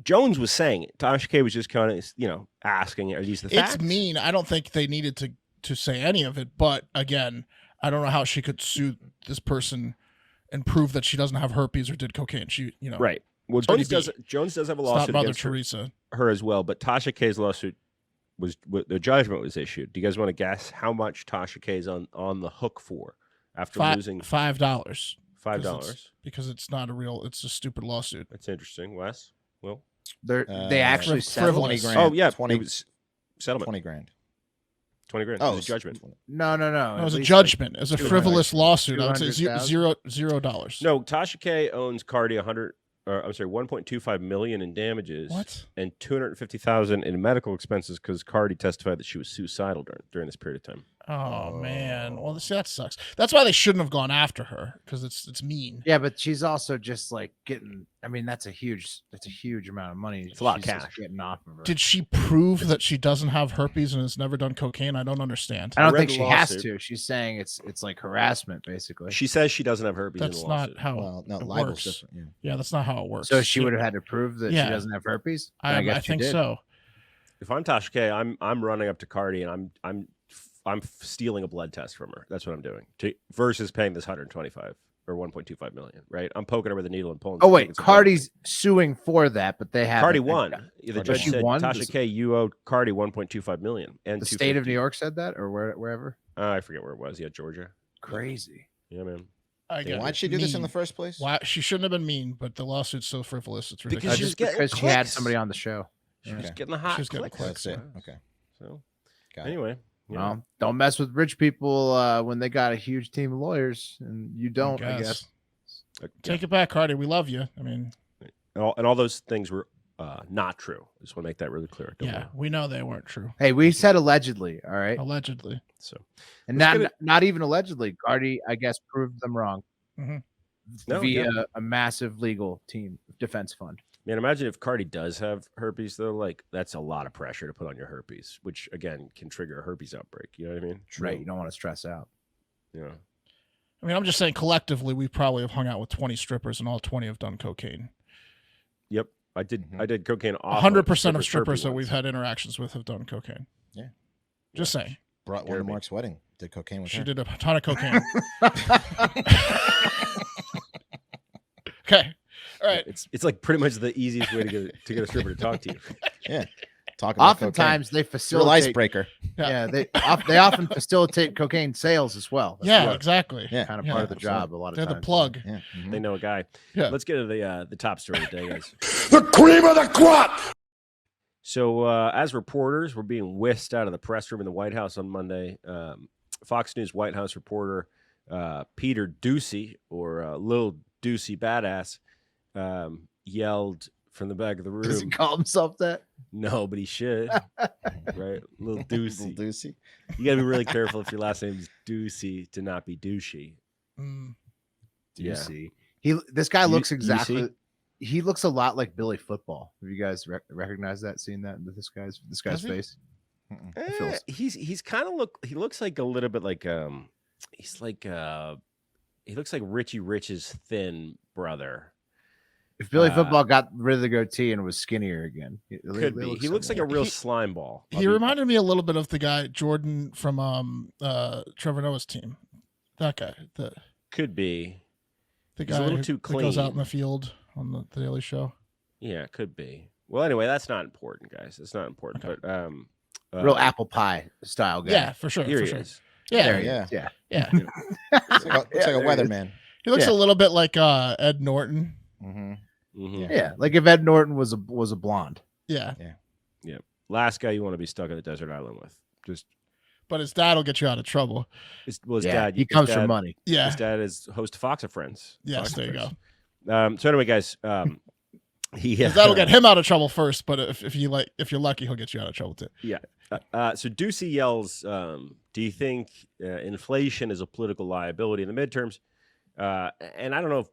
Speaker 2: Jones was saying it. Tasha K was just kind of, asking, are these the facts?
Speaker 3: It's mean. I don't think they needed to say any of it, but again, I don't know how she could sue this person and prove that she doesn't have herpes or did cocaine. She,
Speaker 2: Right. Well,
Speaker 3: Cardi
Speaker 2: Jones does have a
Speaker 3: it's not
Speaker 2: lawsuit
Speaker 3: Mother
Speaker 2: against
Speaker 3: Teresa.
Speaker 2: her as well, but Tasha K's lawsuit the judgment was issued. Do you guys want to guess how much Tasha K's on the hook for after losing
Speaker 3: $5
Speaker 2: $5?
Speaker 3: because it's not a real. It's a stupid lawsuit.
Speaker 2: That's interesting. Wes? Will?
Speaker 1: They actually settled.
Speaker 4: 20 grand.
Speaker 2: Oh, yeah.
Speaker 4: 20,
Speaker 2: It was settlement.
Speaker 4: 20 grand.
Speaker 2: 20 grand.
Speaker 4: Oh,
Speaker 2: It was a judgment.
Speaker 1: No.
Speaker 3: It was a
Speaker 1: At least,
Speaker 3: judgment. It was a
Speaker 1: 200,
Speaker 3: frivolous lawsuit. I would say
Speaker 1: 200,000.
Speaker 3: $0.
Speaker 2: No, Tasha K owns Cardi 1.25 million in damages.
Speaker 3: What?
Speaker 2: And $250,000 in medical expenses because Cardi testified that she was suicidal during this period of time.
Speaker 3: Oh man. Well, see, that sucks. That's why they shouldn't have gone after her, because it's mean.
Speaker 1: Yeah, but she's also just like getting. I mean, that's a huge amount of money.
Speaker 2: It's a lot of
Speaker 1: she's just
Speaker 2: cash.
Speaker 1: getting off of her.
Speaker 3: Did she prove that she doesn't have herpes and has never done cocaine? I don't understand.
Speaker 1: I don't
Speaker 2: read
Speaker 1: think
Speaker 2: the
Speaker 1: she has
Speaker 2: lawsuit.
Speaker 1: to. She's saying it's like harassment, basically.
Speaker 2: She says she doesn't have herpes.
Speaker 3: That's
Speaker 2: in the lawsuit.
Speaker 3: not how
Speaker 4: Well, no,
Speaker 3: it
Speaker 4: libel's
Speaker 3: works.
Speaker 4: different. Yeah.
Speaker 3: Yeah, that's not how it works.
Speaker 1: So she would have had to prove that
Speaker 3: Yeah.
Speaker 1: she doesn't have herpes. And
Speaker 3: I
Speaker 1: guess she
Speaker 3: think
Speaker 1: did.
Speaker 3: so.
Speaker 2: If I'm Tasha K, I'm running up to Cardi and I'm stealing a blood test from her. That's what I'm doing. Versus paying this 125 or 1.25 million, right? I'm poking her with a needle and pulling.
Speaker 1: Oh wait, Cardi's suing for that, but they have
Speaker 2: Cardi won. The judge
Speaker 1: she
Speaker 2: said,
Speaker 1: won?
Speaker 2: Tasha K, you owe Cardi 1.25 million. And
Speaker 1: The state of
Speaker 2: $250.
Speaker 1: New York said that, or wherever.
Speaker 2: I forget where it was. Yeah, Georgia.
Speaker 1: Crazy.
Speaker 2: Yeah, man.
Speaker 3: I get
Speaker 4: Why'd
Speaker 3: it.
Speaker 4: she do this in
Speaker 3: Mean.
Speaker 4: the first place?
Speaker 3: Why she shouldn't have been mean, but the lawsuit's so frivolous, it's
Speaker 2: Because
Speaker 3: ridiculous.
Speaker 2: she's
Speaker 1: Just
Speaker 2: getting
Speaker 1: because she had
Speaker 2: clicks.
Speaker 1: somebody on the show.
Speaker 2: She was
Speaker 4: Okay.
Speaker 2: getting the hot
Speaker 3: She's getting
Speaker 2: clicks.
Speaker 3: clicks.
Speaker 4: That's it. Okay.
Speaker 2: So
Speaker 4: Got it.
Speaker 2: anyway, you know,
Speaker 1: Well, don't mess with rich people when they got a huge team of lawyers, and you don't. I guess.
Speaker 3: Take it back, Cardi. We love you. I mean,
Speaker 2: and all those things were not true. I just want to make that really clear. Don't
Speaker 3: yeah,
Speaker 2: worry.
Speaker 3: we know they weren't true.
Speaker 1: Hey, we said allegedly. All right,
Speaker 3: Allegedly.
Speaker 2: So
Speaker 1: and
Speaker 2: let's get
Speaker 1: not even allegedly. Cardi, I guess, proved them wrong
Speaker 3: Mhm.
Speaker 1: via a massive legal team defense fund.
Speaker 2: man, imagine if Cardi does have herpes though. Like that's a lot of pressure to put on your herpes, which again can trigger a herpes outbreak. You know what I mean?
Speaker 1: Right, you don't want to stress out.
Speaker 2: Yeah.
Speaker 3: I mean, I'm just saying collectively, we probably have hung out with 20 strippers, and all 20 have done cocaine.
Speaker 2: Yep. I did. I did cocaine.
Speaker 3: 100% of strippers that we've had interactions with have done cocaine.
Speaker 4: Yeah.
Speaker 3: Just saying.
Speaker 4: Brought one to
Speaker 2: Jeremy.
Speaker 4: Mark's wedding. Did cocaine with
Speaker 3: She
Speaker 4: her.
Speaker 3: did a ton of cocaine. Okay. All right.
Speaker 2: It's like pretty much the easiest way to get a stripper to talk to you.
Speaker 4: Yeah. Talk about
Speaker 1: Oftentimes they
Speaker 4: cocaine. Real
Speaker 1: facilitate.
Speaker 4: icebreaker.
Speaker 1: Yeah, they often facilitate cocaine sales as well. That's
Speaker 3: Yeah,
Speaker 1: what-
Speaker 3: exactly.
Speaker 4: Yeah.
Speaker 1: kind of
Speaker 3: Yeah,
Speaker 1: part of the
Speaker 4: absolutely.
Speaker 1: job. A lot of
Speaker 3: They're
Speaker 1: times.
Speaker 3: the plug.
Speaker 4: Yeah. Mhm.
Speaker 2: They know a guy.
Speaker 3: Yeah.
Speaker 2: Let's get to the top story of the day, guys.
Speaker 5: The cream of the crop!
Speaker 2: So, as reporters, we're being whisked out of the press room in the White House on Monday. Fox News White House reporter Peter Doocy, or Lil Doocy Badass, yelled from the back of the
Speaker 1: Does he
Speaker 2: room.
Speaker 1: call himself that?
Speaker 2: No, but he should. Right? Lil Doocy.
Speaker 4: Little Doocy.
Speaker 2: You got to be really careful if your last name is Doocy to not be douchey.
Speaker 3: Mm.
Speaker 2: Yeah.
Speaker 1: Doocy. This guy
Speaker 2: You-
Speaker 1: looks
Speaker 2: you
Speaker 1: exactly.
Speaker 2: see?
Speaker 1: He looks a lot like Billy Football. Have you guys recognize that? Seen that? This guy's
Speaker 3: Does he?
Speaker 1: face.
Speaker 4: Mm-mm.
Speaker 1: feels-
Speaker 2: He's kind of he looks like a little bit like he's like he looks like Richie Rich's thin brother.
Speaker 1: If Billy Football got rid of the goatee and was skinnier again,
Speaker 2: Could be. He looks like a real
Speaker 3: He-
Speaker 2: slime ball.
Speaker 3: He reminded me a little bit of the guy Jordan from Trevor Noah's team. That guy, the
Speaker 2: Could be.
Speaker 3: guy
Speaker 2: He's a little
Speaker 3: who-
Speaker 2: too
Speaker 3: that goes out in
Speaker 2: clean.
Speaker 3: the field on the Daily Show.
Speaker 2: Yeah, could be. Well, anyway, that's not important, guys. It's not important.
Speaker 3: Okay.
Speaker 2: But
Speaker 1: real apple pie style guy.
Speaker 3: Yeah, for sure.
Speaker 2: here
Speaker 3: For
Speaker 2: he
Speaker 3: sure.
Speaker 2: is.
Speaker 3: Yeah,
Speaker 1: There he
Speaker 4: Yeah.
Speaker 1: is. Yeah.
Speaker 3: yeah.
Speaker 4: Looks like a, looks like a
Speaker 1: there he is.
Speaker 4: weatherman.
Speaker 3: He looks
Speaker 1: Yeah.
Speaker 3: a little bit like Ed Norton.
Speaker 4: Mm-hmm.
Speaker 2: Mhm.
Speaker 1: Yeah. Like if Ed Norton was a blonde.
Speaker 3: Yeah,
Speaker 2: Last guy you want to be stuck on the desert island with. Just
Speaker 3: but his dad will get you out of trouble.
Speaker 2: his
Speaker 1: Yeah.
Speaker 2: dad.
Speaker 1: He comes from money.
Speaker 3: Yeah.
Speaker 2: His dad is host of Fox of Friends.
Speaker 3: Yes,
Speaker 2: Fox of
Speaker 3: there you
Speaker 2: Friends.
Speaker 3: go.
Speaker 2: So anyway, guys,
Speaker 3: His dad will get him out of trouble first, but if you're lucky, he'll get you out of trouble too.
Speaker 2: So Doocy yells, do you think inflation is a political liability in the midterms? And I don't know if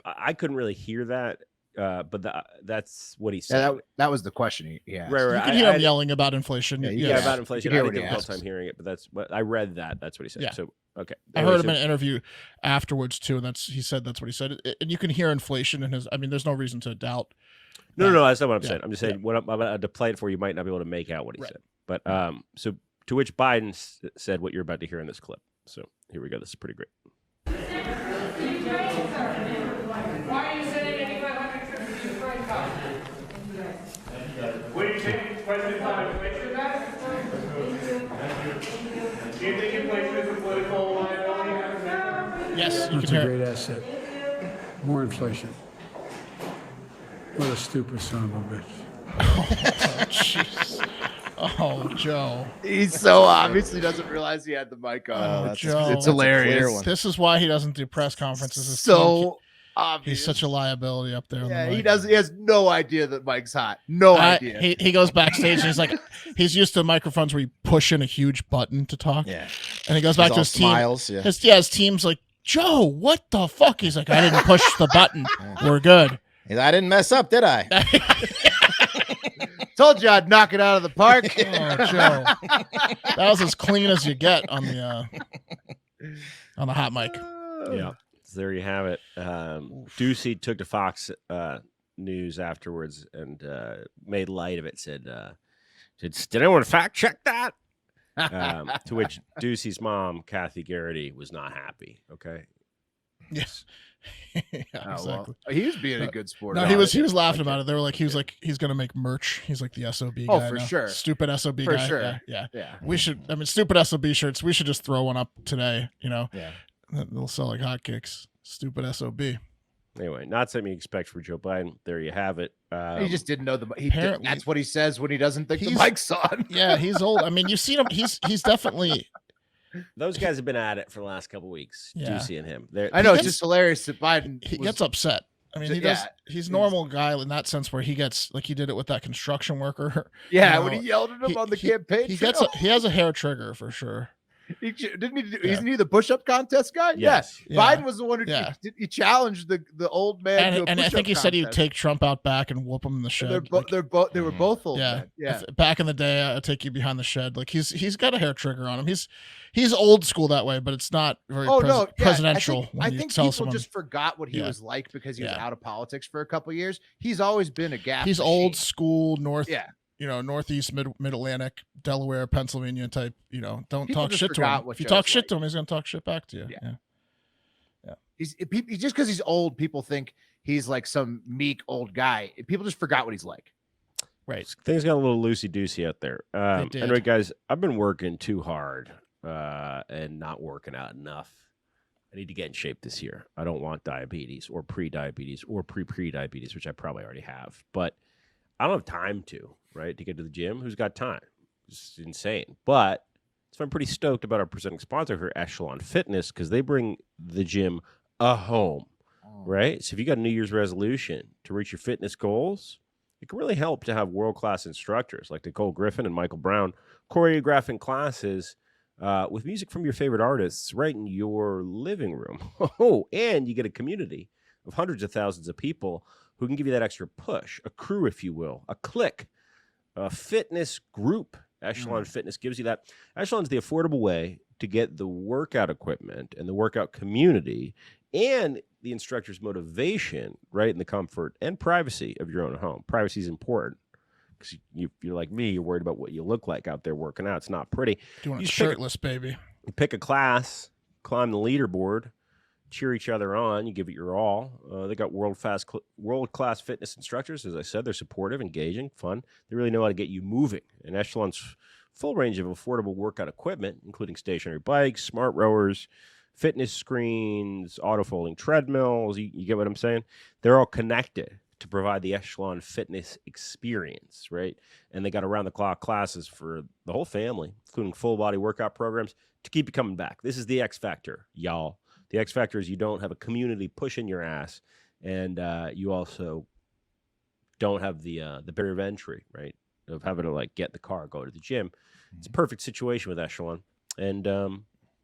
Speaker 2: I couldn't really hear that, but that's what he said.
Speaker 1: Yeah, that was the question he asked.
Speaker 2: Right,
Speaker 3: You
Speaker 2: right.
Speaker 3: can hear him yelling about inflation.
Speaker 1: Yeah, you
Speaker 2: Yeah,
Speaker 1: Yeah.
Speaker 2: about
Speaker 1: You
Speaker 2: inflation.
Speaker 1: can
Speaker 2: I
Speaker 1: hear
Speaker 2: didn't
Speaker 1: what
Speaker 2: have
Speaker 1: he
Speaker 2: a time
Speaker 1: asked.
Speaker 2: hearing it, but that's what I read. That's what he said.
Speaker 3: Yeah.
Speaker 2: So okay,
Speaker 3: I
Speaker 2: Anyway,
Speaker 3: heard him
Speaker 2: so-
Speaker 3: in an interview afterwards too, and he said that's what he said. And you can hear inflation in his. I mean, there's no reason to doubt.
Speaker 2: No, that's not what I'm
Speaker 3: Yeah,
Speaker 2: saying. I'm just saying what I'm about to play it for. You might not be able to make out what he
Speaker 3: Right.
Speaker 2: said. But so to which Biden said what you're about to hear in this clip. So here we go. This is pretty great.
Speaker 6: Why are you sending 8,500 troops to Ukraine, Kyle? What do you think President Biden inflation about? Do you think inflation is a political liability?
Speaker 3: Yes, you
Speaker 7: That's
Speaker 3: can
Speaker 7: a
Speaker 3: hear.
Speaker 7: great asset. More inflation. What a stupid son of a bitch.
Speaker 3: Jeez. Oh, Joe.
Speaker 1: He so obviously doesn't realize he had the mic on.
Speaker 3: Oh,
Speaker 1: It's-
Speaker 3: Joe.
Speaker 1: it's
Speaker 3: That's a
Speaker 1: hilarious.
Speaker 4: clear one.
Speaker 3: This is why he doesn't do press conferences. His
Speaker 1: So obvious.
Speaker 3: He's such a liability up there. On the
Speaker 1: Yeah,
Speaker 3: mic.
Speaker 1: he does. He has no idea that Mike's hot. No idea.
Speaker 3: He goes backstage and he's like, he's used to microphones where you push in a huge button to talk.
Speaker 4: Yeah.
Speaker 3: And he goes back to his
Speaker 4: smiles,
Speaker 3: team.
Speaker 4: yeah.
Speaker 3: His team's like, Joe, what the fuck? He's like, I didn't push the button. We're good.
Speaker 4: I didn't mess up, did I?
Speaker 1: Told you I'd knock it out of the park.
Speaker 3: Oh, Joe. That was as clean as you get on the hot mic.
Speaker 2: Yeah. So there you have it. Doocy took to Fox News afterwards and made light of it. Said, did anyone fact check that? To which Doocy's mom, Kathy Garrity, was not happy. Okay.
Speaker 3: Yes. Yeah, exactly.
Speaker 1: Well, he was being a good sport.
Speaker 3: No, he was laughing about it. They were like, he's gonna make merch. He's like the S.O.B. guy.
Speaker 1: for
Speaker 3: now.
Speaker 1: sure.
Speaker 3: Stupid S.O.B.
Speaker 1: For
Speaker 3: guy.
Speaker 1: sure.
Speaker 3: Yeah.
Speaker 1: Yeah.
Speaker 3: We should. I mean, stupid S.O.B. shirts. We should just throw one up today. Yeah. They'll sell like hotcakes. Stupid S.O.B.
Speaker 2: Anyway, not something you expect for Joe Biden. There you have it.
Speaker 1: He just didn't know
Speaker 3: apparently-
Speaker 1: that's what he says when he doesn't think the
Speaker 3: He's-
Speaker 1: mic's on.
Speaker 3: Yeah, he's old. I mean, you've seen him. He's definitely.
Speaker 2: Those guys have been at it for the last couple weeks.
Speaker 3: Yeah.
Speaker 2: Doocy and him.
Speaker 1: I know,
Speaker 3: He
Speaker 1: it's
Speaker 3: gets-
Speaker 1: just hilarious that Biden
Speaker 3: He
Speaker 1: was-
Speaker 3: gets upset. I mean, he
Speaker 1: Yeah.
Speaker 3: does. He's a normal guy in that sense, where he gets like he did it with that construction worker.
Speaker 1: Yeah,
Speaker 3: you
Speaker 1: when
Speaker 3: know,
Speaker 1: he yelled at him on the campaign
Speaker 3: He
Speaker 1: trail.
Speaker 3: he has a hair trigger for sure.
Speaker 1: Isn't he the push-up contest guy?
Speaker 2: Yes.
Speaker 1: Yeah. Biden was the one who he challenged the old man. to a
Speaker 3: And I think
Speaker 1: push-up
Speaker 3: he said he'd
Speaker 1: contest.
Speaker 3: take Trump out back and whoop him in the shed.
Speaker 1: They were both old
Speaker 3: yeah,
Speaker 1: men. Yeah.
Speaker 3: Back in the day, I'd take you behind the shed. Like he's got a hair trigger on him. He's old school that way, but it's not very presidential.
Speaker 1: I think
Speaker 3: tell
Speaker 1: people
Speaker 3: someone,
Speaker 1: just forgot what he
Speaker 3: Yeah.
Speaker 1: was like because he was
Speaker 3: Yeah.
Speaker 1: out of politics for a couple of years. He's always been a gap.
Speaker 3: he's
Speaker 1: machine.
Speaker 3: old school north.
Speaker 1: Yeah.
Speaker 3: Northeast, mid Atlantic, Delaware, Pennsylvania type. Don't
Speaker 1: People
Speaker 3: talk
Speaker 1: just
Speaker 3: shit to
Speaker 1: forgot
Speaker 3: him.
Speaker 1: what
Speaker 3: If you
Speaker 1: Joe's
Speaker 3: talk shit
Speaker 1: like.
Speaker 3: to him, he's gonna talk shit back to you.
Speaker 1: Yeah. He's just because he's old. People think he's like some meek old guy. People just forgot what he's like.
Speaker 3: Right.
Speaker 2: Things got a little loosey-goosey out there.
Speaker 3: did.
Speaker 2: Anyway, guys, I've been working too hard and not working out enough. I need to get in shape this year. I don't want diabetes or pre-diabetes or pre-diabetes, which I probably already have. But I don't have time to get to the gym. Who's got time? It's insane. But so I'm pretty stoked about our presenting sponsor here, Echelon Fitness, because they bring the gym a home, right? So if you got a New Year's resolution to reach your fitness goals, it can really help to have world-class instructors like Nicole Griffin and Michael Brown choreographing classes with music from your favorite artists right in your living room. Oh, and you get a community of hundreds of thousands of people who can give you that extra push, a crew, if you will, a clique, a fitness group. Echelon Fitness gives you that. Echelon's the affordable way to get the workout equipment and the workout community and the instructor's motivation right in the comfort and privacy of your own home. Privacy is important because you're like me, you're worried about what you look like out there working out. It's not pretty.
Speaker 3: Doing it
Speaker 2: You
Speaker 3: shirtless, baby.
Speaker 2: You pick a class, climb the leaderboard, cheer each other on. You give it your all. They got world-class fitness instructors. As I said, they're supportive, engaging, fun. They really know how to get you moving. And Echelon's full range of affordable workout equipment, including stationary bikes, smart rowers, fitness screens, auto-folding treadmills. You get what I'm saying? They're all connected to provide the Echelon Fitness experience, right? And they got around-the-clock classes for the whole family, including full-body workout programs to keep you coming back. This is the X Factor, y'all. The X Factor is you don't have a community pushing your ass, and you also don't have the barrier of entry, right, of having to get in the car, go to the gym. It's a perfect situation with Echelon, and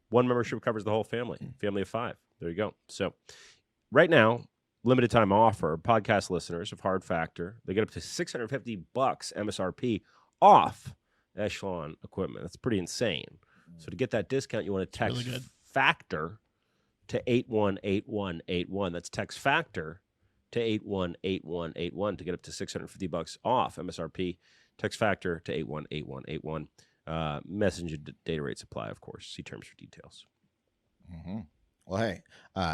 Speaker 2: one membership covers the whole family of 5. There you go. So right now, limited time offer, podcast listeners of Hard Factor, they get up to $650 MSRP off Echelon equipment. That's pretty insane. So to get that discount, you want to text
Speaker 3: really good.
Speaker 2: Factor to 818181. That's text Factor to 818181 to get up to $650 off MSRP. Text Factor to 818181. Messenger data rates apply, of course. See terms for details.
Speaker 4: Mm-hmm. Well, hey,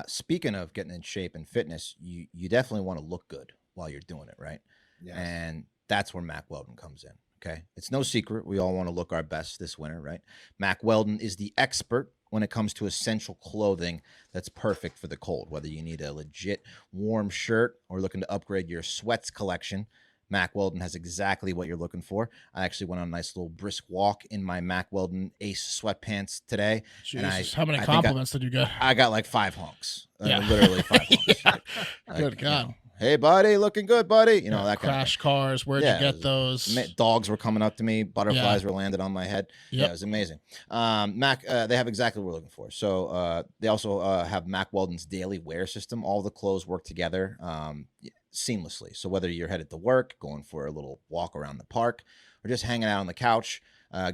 Speaker 4: speaking of getting in shape and fitness, you definitely want to look good while you're doing it, right?
Speaker 1: Yes.
Speaker 4: And that's where Mack Weldon comes in. Okay. It's no secret. We all want to look our best this winter, right? Mack Weldon is the expert when it comes to essential clothing that's perfect for the cold. Whether you need a legit warm shirt or looking to upgrade your sweats collection, Mack Weldon has exactly what you're looking for. I actually went on a nice little brisk walk in my Mack Weldon Ace sweatpants today.
Speaker 3: Jesus,
Speaker 4: And
Speaker 3: how many compliments did you get?
Speaker 4: I got like 5 honks.
Speaker 3: Yeah.
Speaker 4: Literally 5 honks.
Speaker 3: Yeah.
Speaker 4: Like,
Speaker 3: Good God.
Speaker 4: You know, hey, buddy, looking good, buddy. You know, that kind of
Speaker 3: crash cars. Where'd you get those?
Speaker 4: Dogs were coming up to me. Butterflies were landed on my head.
Speaker 3: Yep.
Speaker 4: Yeah, it was amazing. Mac, they have exactly what we're looking for. So they also have Mack Weldon's daily wear system. All the clothes work together seamlessly. So whether you're headed to work, going for a little walk around the park, or just hanging out on the couch,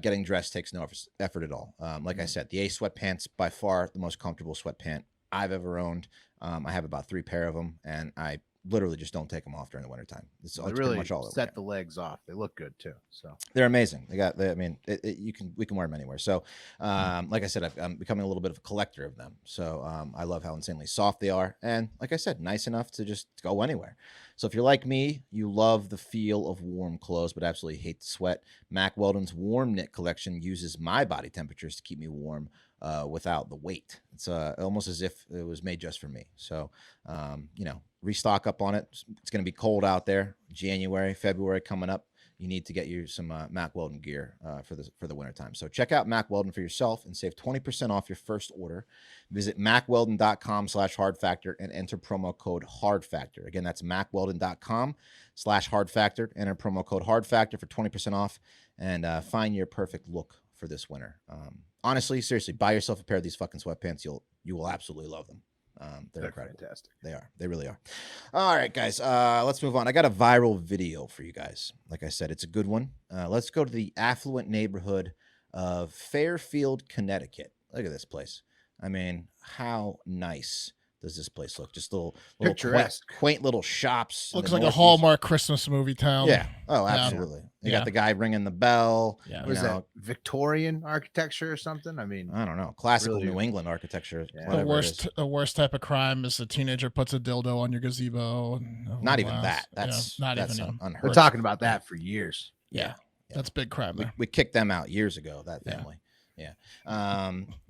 Speaker 4: getting dressed takes no effort at all. Like I said, the Ace sweatpants, by far the most comfortable sweatpant I've ever owned. I have about 3 pair of them, and I literally just don't take them off during the wintertime. It's
Speaker 1: They really
Speaker 4: pretty much all
Speaker 1: set the legs off. They look good too. So
Speaker 4: they're amazing. We can wear them anywhere. So, like I said, I'm becoming a little bit of a collector of them. So, I love how insanely soft they are. And like I said, nice enough to just go anywhere. So if you're like me, you love the feel of warm clothes, but absolutely hate the sweat. Mack Weldon's warm knit collection uses my body temperatures to keep me warm without the weight. It's almost as if it was made just for me. So, restock up on it. It's going to be cold out there. January, February coming up. You need to get you some Mack Weldon gear for the wintertime. So check out Mack Weldon for yourself and save 20% off your first order. Visit mackweldon.com/hardfactor and enter promo code hardfactor. Again, that's mackweldon.com/hardfactor. Enter promo code hardfactor for 20% off and find your perfect look for this winter. Honestly, seriously, buy yourself a pair of these fucking sweatpants. You will absolutely love them. They're incredible.
Speaker 1: Fantastic.
Speaker 4: They are. They really are. All right, guys. Let's move on. I got a viral video for you guys. Like I said, it's a good one. Let's go to the affluent neighborhood of Fairfield, Connecticut. Look at this place. I mean, how nice does this place look? Just little quaint little shops.
Speaker 3: Looks like a Hallmark Christmas movie town.
Speaker 4: Yeah. Oh, absolutely. You got the guy ringing the bell.
Speaker 3: Yeah.
Speaker 1: Was that Victorian architecture or something? I mean,
Speaker 4: I don't know. Classical
Speaker 1: really,
Speaker 4: New England architecture.
Speaker 1: Yeah.
Speaker 3: The worst type of crime is a teenager puts a dildo on your gazebo.
Speaker 4: Not even that. That's
Speaker 3: even
Speaker 4: unheard.
Speaker 1: we're talking about that for years.
Speaker 3: Yeah. That's big crime there.
Speaker 4: We kicked them out years ago, that family. Yeah.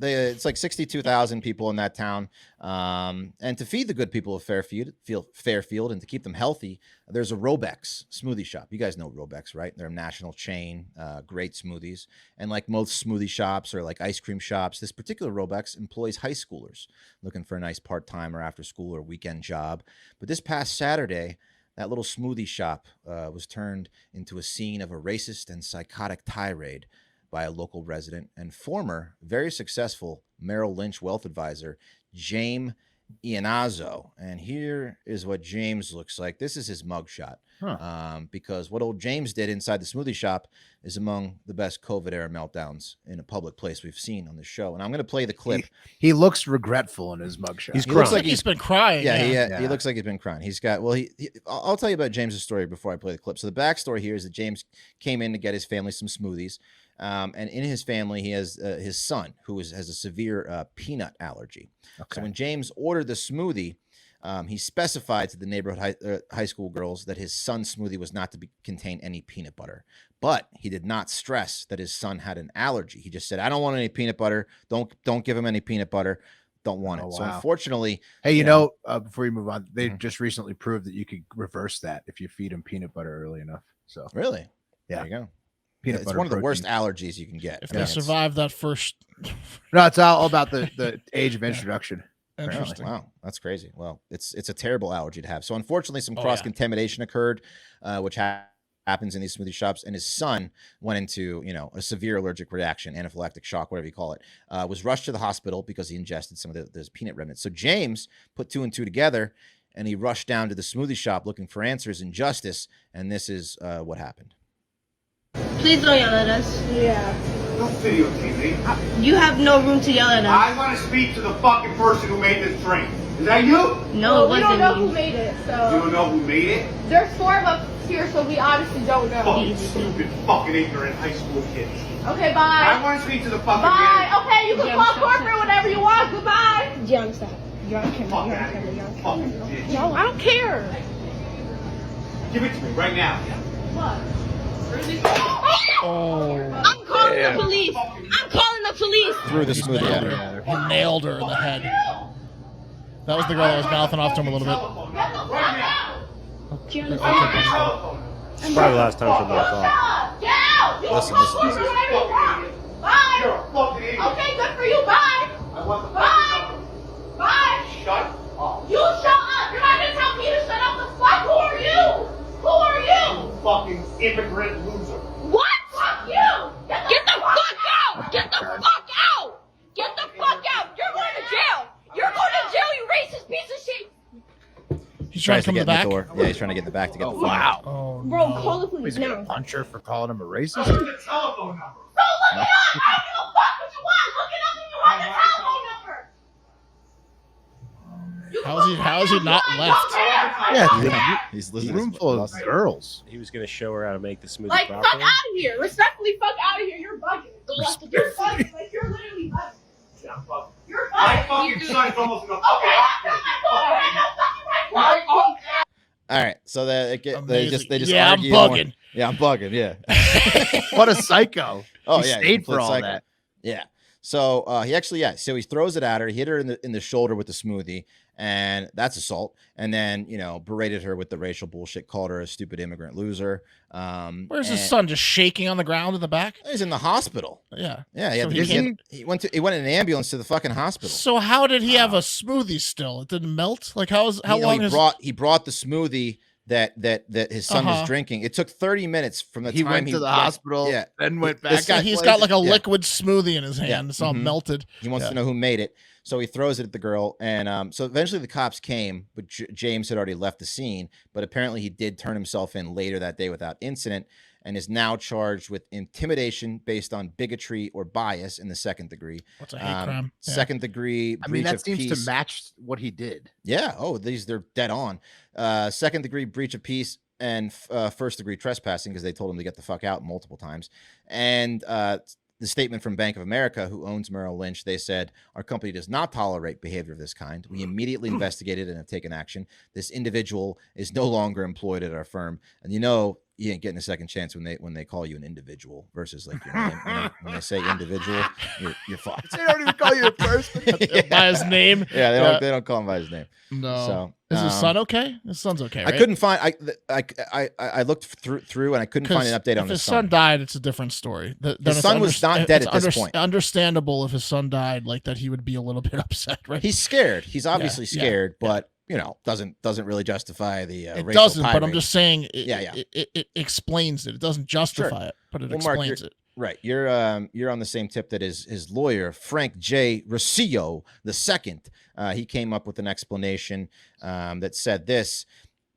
Speaker 4: It's like 62,000 people in that town. And to feed the good people of Fairfield and to keep them healthy, there's a Robex smoothie shop. You guys know Robex, right? They're a national chain, great smoothies. And like most smoothie shops or like ice cream shops, this particular Robex employs high schoolers looking for a nice part-time or after school or weekend job. But this past Saturday, that little smoothie shop was turned into a scene of a racist and psychotic tirade by a local resident and former, very successful Merrill Lynch wealth advisor, James Iannazzo. And here is what James looks like. This is his mugshot. Because what old James did inside the smoothie shop is among the best COVID-era meltdowns in a public place we've seen on the show. And I'm going to play the clip.
Speaker 1: He looks regretful in his mugshot.
Speaker 2: He
Speaker 3: looks like he's been crying.
Speaker 4: Yeah, he looks like he's been crying. He's got, I'll tell you about James's story before I play the clip. So the backstory here is that James came in to get his family some smoothies. And in his family, he has his son who has a severe peanut allergy. Okay. So when James ordered the smoothie, he specified to the neighborhood high school girls that his son's smoothie was not to contain any peanut butter. But he did not stress that his son had an allergy. He just said, "I don't want any peanut butter. Don't give him any peanut butter. Don't want it." Wow. So unfortunately,
Speaker 1: hey, you know, before you move on, they just recently proved that you could reverse that if you feed him peanut butter early enough. So
Speaker 4: really,
Speaker 1: yeah,
Speaker 4: there you go.
Speaker 1: Peanut butter.
Speaker 4: It's one of the worst allergies you can get.
Speaker 3: If they survive that first.
Speaker 1: No, it's all about the age of introduction.
Speaker 3: Interesting.
Speaker 4: Wow, that's crazy. Well, it's a terrible allergy to have. So unfortunately, some cross-contamination occurred, which happens in these smoothie shops, and his son went into a severe allergic reaction, anaphylactic shock, whatever you call it. Was rushed to the hospital because he ingested some of those peanut remnants. So James put 2 and 2 together, and he rushed down to the smoothie shop looking for answers and justice. And this is what happened.
Speaker 8: Please don't yell at us.
Speaker 9: Yeah. Don't videotape me.
Speaker 8: You have no room to yell at us.
Speaker 9: I want to speak to the fucking person who made this drink. Is that you?
Speaker 8: No, it wasn't
Speaker 10: we don't know
Speaker 8: me.
Speaker 10: who made it, so.
Speaker 9: You don't know who made it?
Speaker 10: There's 4 of us here, so we honestly don't know.
Speaker 9: Fucking stupid, fucking ignorant high school kids.
Speaker 10: Okay, bye.
Speaker 9: I want to speak to the fucking
Speaker 10: Bye.
Speaker 9: manager.
Speaker 10: Okay, you can call corporate whenever you want. Goodbye.
Speaker 8: John, stop. You're on camera.
Speaker 9: Fuck
Speaker 8: You're on
Speaker 9: out of
Speaker 8: camera.
Speaker 9: here,
Speaker 8: You're on
Speaker 9: you
Speaker 8: camera.
Speaker 9: fucking bitch.
Speaker 10: No, I don't care.
Speaker 9: Give it to me right now.
Speaker 10: What?
Speaker 8: I'm calling the police. I'm calling the police.
Speaker 4: Through the smoothie at her.
Speaker 3: He nailed her in the head. That was the girl that was mouthing off to him a little bit.
Speaker 9: Right now.
Speaker 8: John,
Speaker 9: I want your telephone.
Speaker 2: It's probably the last time she'll back off.
Speaker 10: Get out! You
Speaker 4: Listen,
Speaker 10: will
Speaker 4: listen,
Speaker 10: come wherever you want. Bye.
Speaker 9: You're a fucking idiot.
Speaker 10: Okay, good for you. Bye.
Speaker 9: I want the
Speaker 10: Bye. Bye.
Speaker 9: Shut up.
Speaker 10: You shut up. You're not gonna tell me to shut up. The fuck? Who are you? Who are you?
Speaker 9: You fucking immigrant loser.
Speaker 10: What? Fuck you. Get the fuck out. Get the fuck out. Get the fuck out. You're going to jail. You're going to jail, you racist piece of shit.
Speaker 3: He's trying to come in the back.
Speaker 4: door. Yeah, he's trying to get in the back to get the phone.
Speaker 1: Wow.
Speaker 3: Oh,
Speaker 10: Bro,
Speaker 3: no.
Speaker 10: call the police
Speaker 1: He's gonna
Speaker 10: now.
Speaker 1: punch her for calling him a racist.
Speaker 9: Give me the telephone number.
Speaker 10: Bro, look it up. I don't give a fuck what you want. Look it up if you want the telephone number.
Speaker 3: How is he not left?
Speaker 1: Yeah,
Speaker 4: He's
Speaker 1: the
Speaker 4: listening.
Speaker 1: room full of girls.
Speaker 2: He was going to show her how to make the smoothie
Speaker 10: Like, fuck
Speaker 2: properly.
Speaker 10: out of here. Respectfully, fuck out of here. You're bugging. Go left. You're bugging. Like, you're literally bugging.
Speaker 9: Yeah, I'm fucking.
Speaker 10: You're
Speaker 9: My
Speaker 10: bugging.
Speaker 9: fucking son is almost gonna
Speaker 10: Okay,
Speaker 9: fucking
Speaker 10: that's not my fault. I had no fucking right to argue.
Speaker 4: All right, so they just
Speaker 3: Amazing. Yeah, I'm
Speaker 4: argue more.
Speaker 3: bugging.
Speaker 4: Yeah, I'm bugging. Yeah.
Speaker 1: What a psycho.
Speaker 4: Oh
Speaker 1: He
Speaker 4: yeah,
Speaker 1: stayed
Speaker 4: complete
Speaker 1: for all
Speaker 4: psycho.
Speaker 1: that.
Speaker 4: Yeah. So he actually, so he throws it at her. He hit her in the shoulder with the smoothie, and that's assault. And then berated her with the racial bullshit, called her a stupid immigrant loser.
Speaker 3: Where's his son? Just shaking on the ground in the back?
Speaker 4: He's in the hospital.
Speaker 3: Yeah.
Speaker 4: Yeah,
Speaker 3: So
Speaker 4: he went in an ambulance to the fucking hospital.
Speaker 3: So how did he have a smoothie still? It didn't melt? Like how long
Speaker 4: he
Speaker 3: is
Speaker 4: brought the smoothie that his son was drinking. It took 30 minutes from the
Speaker 1: He
Speaker 4: time
Speaker 1: went to the hospital,
Speaker 4: Yeah.
Speaker 1: then went back.
Speaker 4: This guy-
Speaker 3: he's got like a
Speaker 4: Yeah.
Speaker 3: liquid smoothie in his hand.
Speaker 4: Yeah.
Speaker 3: It's all
Speaker 4: Mhm.
Speaker 3: melted.
Speaker 4: He wants
Speaker 3: Yeah.
Speaker 4: to know who made it. So he throws it at the girl. And so eventually the cops came, but James had already left the scene. But apparently he did turn himself in later that day without incident and is now charged with intimidation based on bigotry or bias in the second degree.
Speaker 3: What's a hate crime? Yeah.
Speaker 4: Second degree
Speaker 1: I mean,
Speaker 4: breach
Speaker 1: that
Speaker 4: of
Speaker 1: seems
Speaker 4: peace.
Speaker 1: to match what he did.
Speaker 4: Yeah. Oh, they're dead on. Second degree breach of peace and first degree trespassing because they told him to get the fuck out multiple times. And the statement from Bank of America, who owns Merrill Lynch, they said, our company does not tolerate behavior of this kind. We immediately investigated and have taken action. This individual is no longer employed at our firm. And you ain't getting a second chance when they call you an individual versus like your name. When they say individual, you're fucked.
Speaker 1: They don't even call you a person.
Speaker 3: By his name.
Speaker 4: Yeah, they don't call him by his name.
Speaker 3: No.
Speaker 4: So
Speaker 3: Is his son okay? His son's okay, right?
Speaker 4: I couldn't find. I looked through and I couldn't find an update on
Speaker 3: if his
Speaker 4: his
Speaker 3: son died, it's a different story. Then
Speaker 4: His
Speaker 3: it's
Speaker 4: son was not dead at this point.
Speaker 3: Understandable if his son died, like that, he would be a little bit upset, right?
Speaker 4: He's scared. He's obviously
Speaker 3: Yeah,
Speaker 4: scared, but doesn't really justify the
Speaker 3: it
Speaker 4: racial
Speaker 3: doesn't. But I'm
Speaker 4: tirade.
Speaker 3: just saying,
Speaker 4: Yeah.
Speaker 3: It explains it. It doesn't justify it, but it
Speaker 4: Well, Mark,
Speaker 3: explains it.
Speaker 4: Right. You're on the same tip that his lawyer, Frank J. Rosillo II, he came up with an explanation that said this: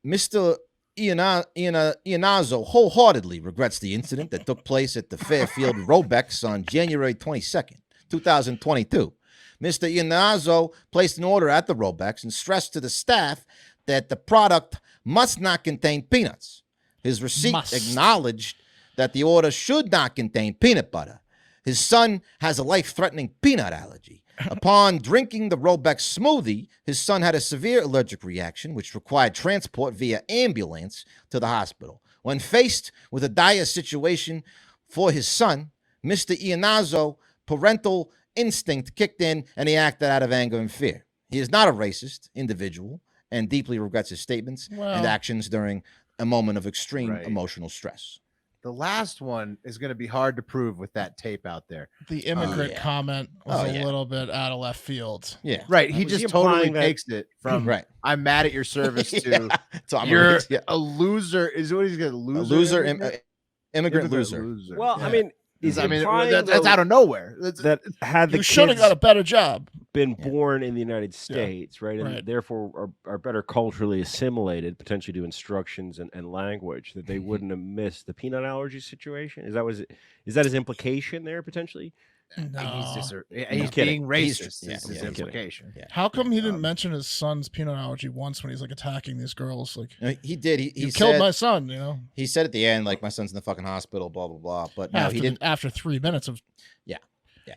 Speaker 4: Mr. Ianazzo wholeheartedly regrets the incident that took place at the Fairfield Robex on January 22nd, 2022. Mr. Ianazzo placed an order at the Robex and stressed to the staff that the product must not contain peanuts. His receipt acknowledged that the order should not contain peanut butter. His son has a life-threatening peanut allergy. Upon drinking the Robex smoothie, his son had a severe allergic reaction, which required transport via ambulance to the hospital. When faced with a dire situation for his son, Mr. Ianazzo, parental instinct kicked in and he acted out of anger and fear. He is not a racist individual and deeply regrets his statements and actions during a moment of extreme emotional stress.
Speaker 1: The last one is going to be hard to prove with that tape out there.
Speaker 3: The immigrant comment was a little bit out of left field.
Speaker 4: Yeah.
Speaker 1: Right. He
Speaker 2: Was
Speaker 1: just
Speaker 2: he
Speaker 1: totally
Speaker 2: implying that-
Speaker 1: takes it from I'm mad at your service to
Speaker 4: I'm
Speaker 1: you're
Speaker 4: yeah.
Speaker 1: a loser. Is what he's going to lose?
Speaker 4: A loser, immigrant loser.
Speaker 2: Well, I mean, is
Speaker 1: I mean,
Speaker 2: implying,
Speaker 1: that's
Speaker 2: though,
Speaker 1: out of nowhere.
Speaker 2: that had the
Speaker 3: You should have
Speaker 2: kids
Speaker 3: got a better job.
Speaker 2: been born in the United States, right, and
Speaker 3: Right.
Speaker 2: therefore are better culturally assimilated, potentially to instructions and language, that they wouldn't have missed the peanut allergy situation. Is that his implication there potentially?
Speaker 3: No.
Speaker 1: He's just he's
Speaker 2: I'm kidding.
Speaker 1: being racist.
Speaker 4: He's-
Speaker 1: is his
Speaker 4: yeah,
Speaker 1: implication.
Speaker 4: Yeah.
Speaker 3: How come he didn't mention his son's peanut allergy once when he's like attacking these girls? Like,
Speaker 4: He did. He
Speaker 3: you
Speaker 4: said,
Speaker 3: killed my son, you know?
Speaker 4: He said at the end, like, my son's in the fucking hospital, blah, blah, blah. But no, he didn't.
Speaker 3: After 3 minutes of
Speaker 4: Yeah.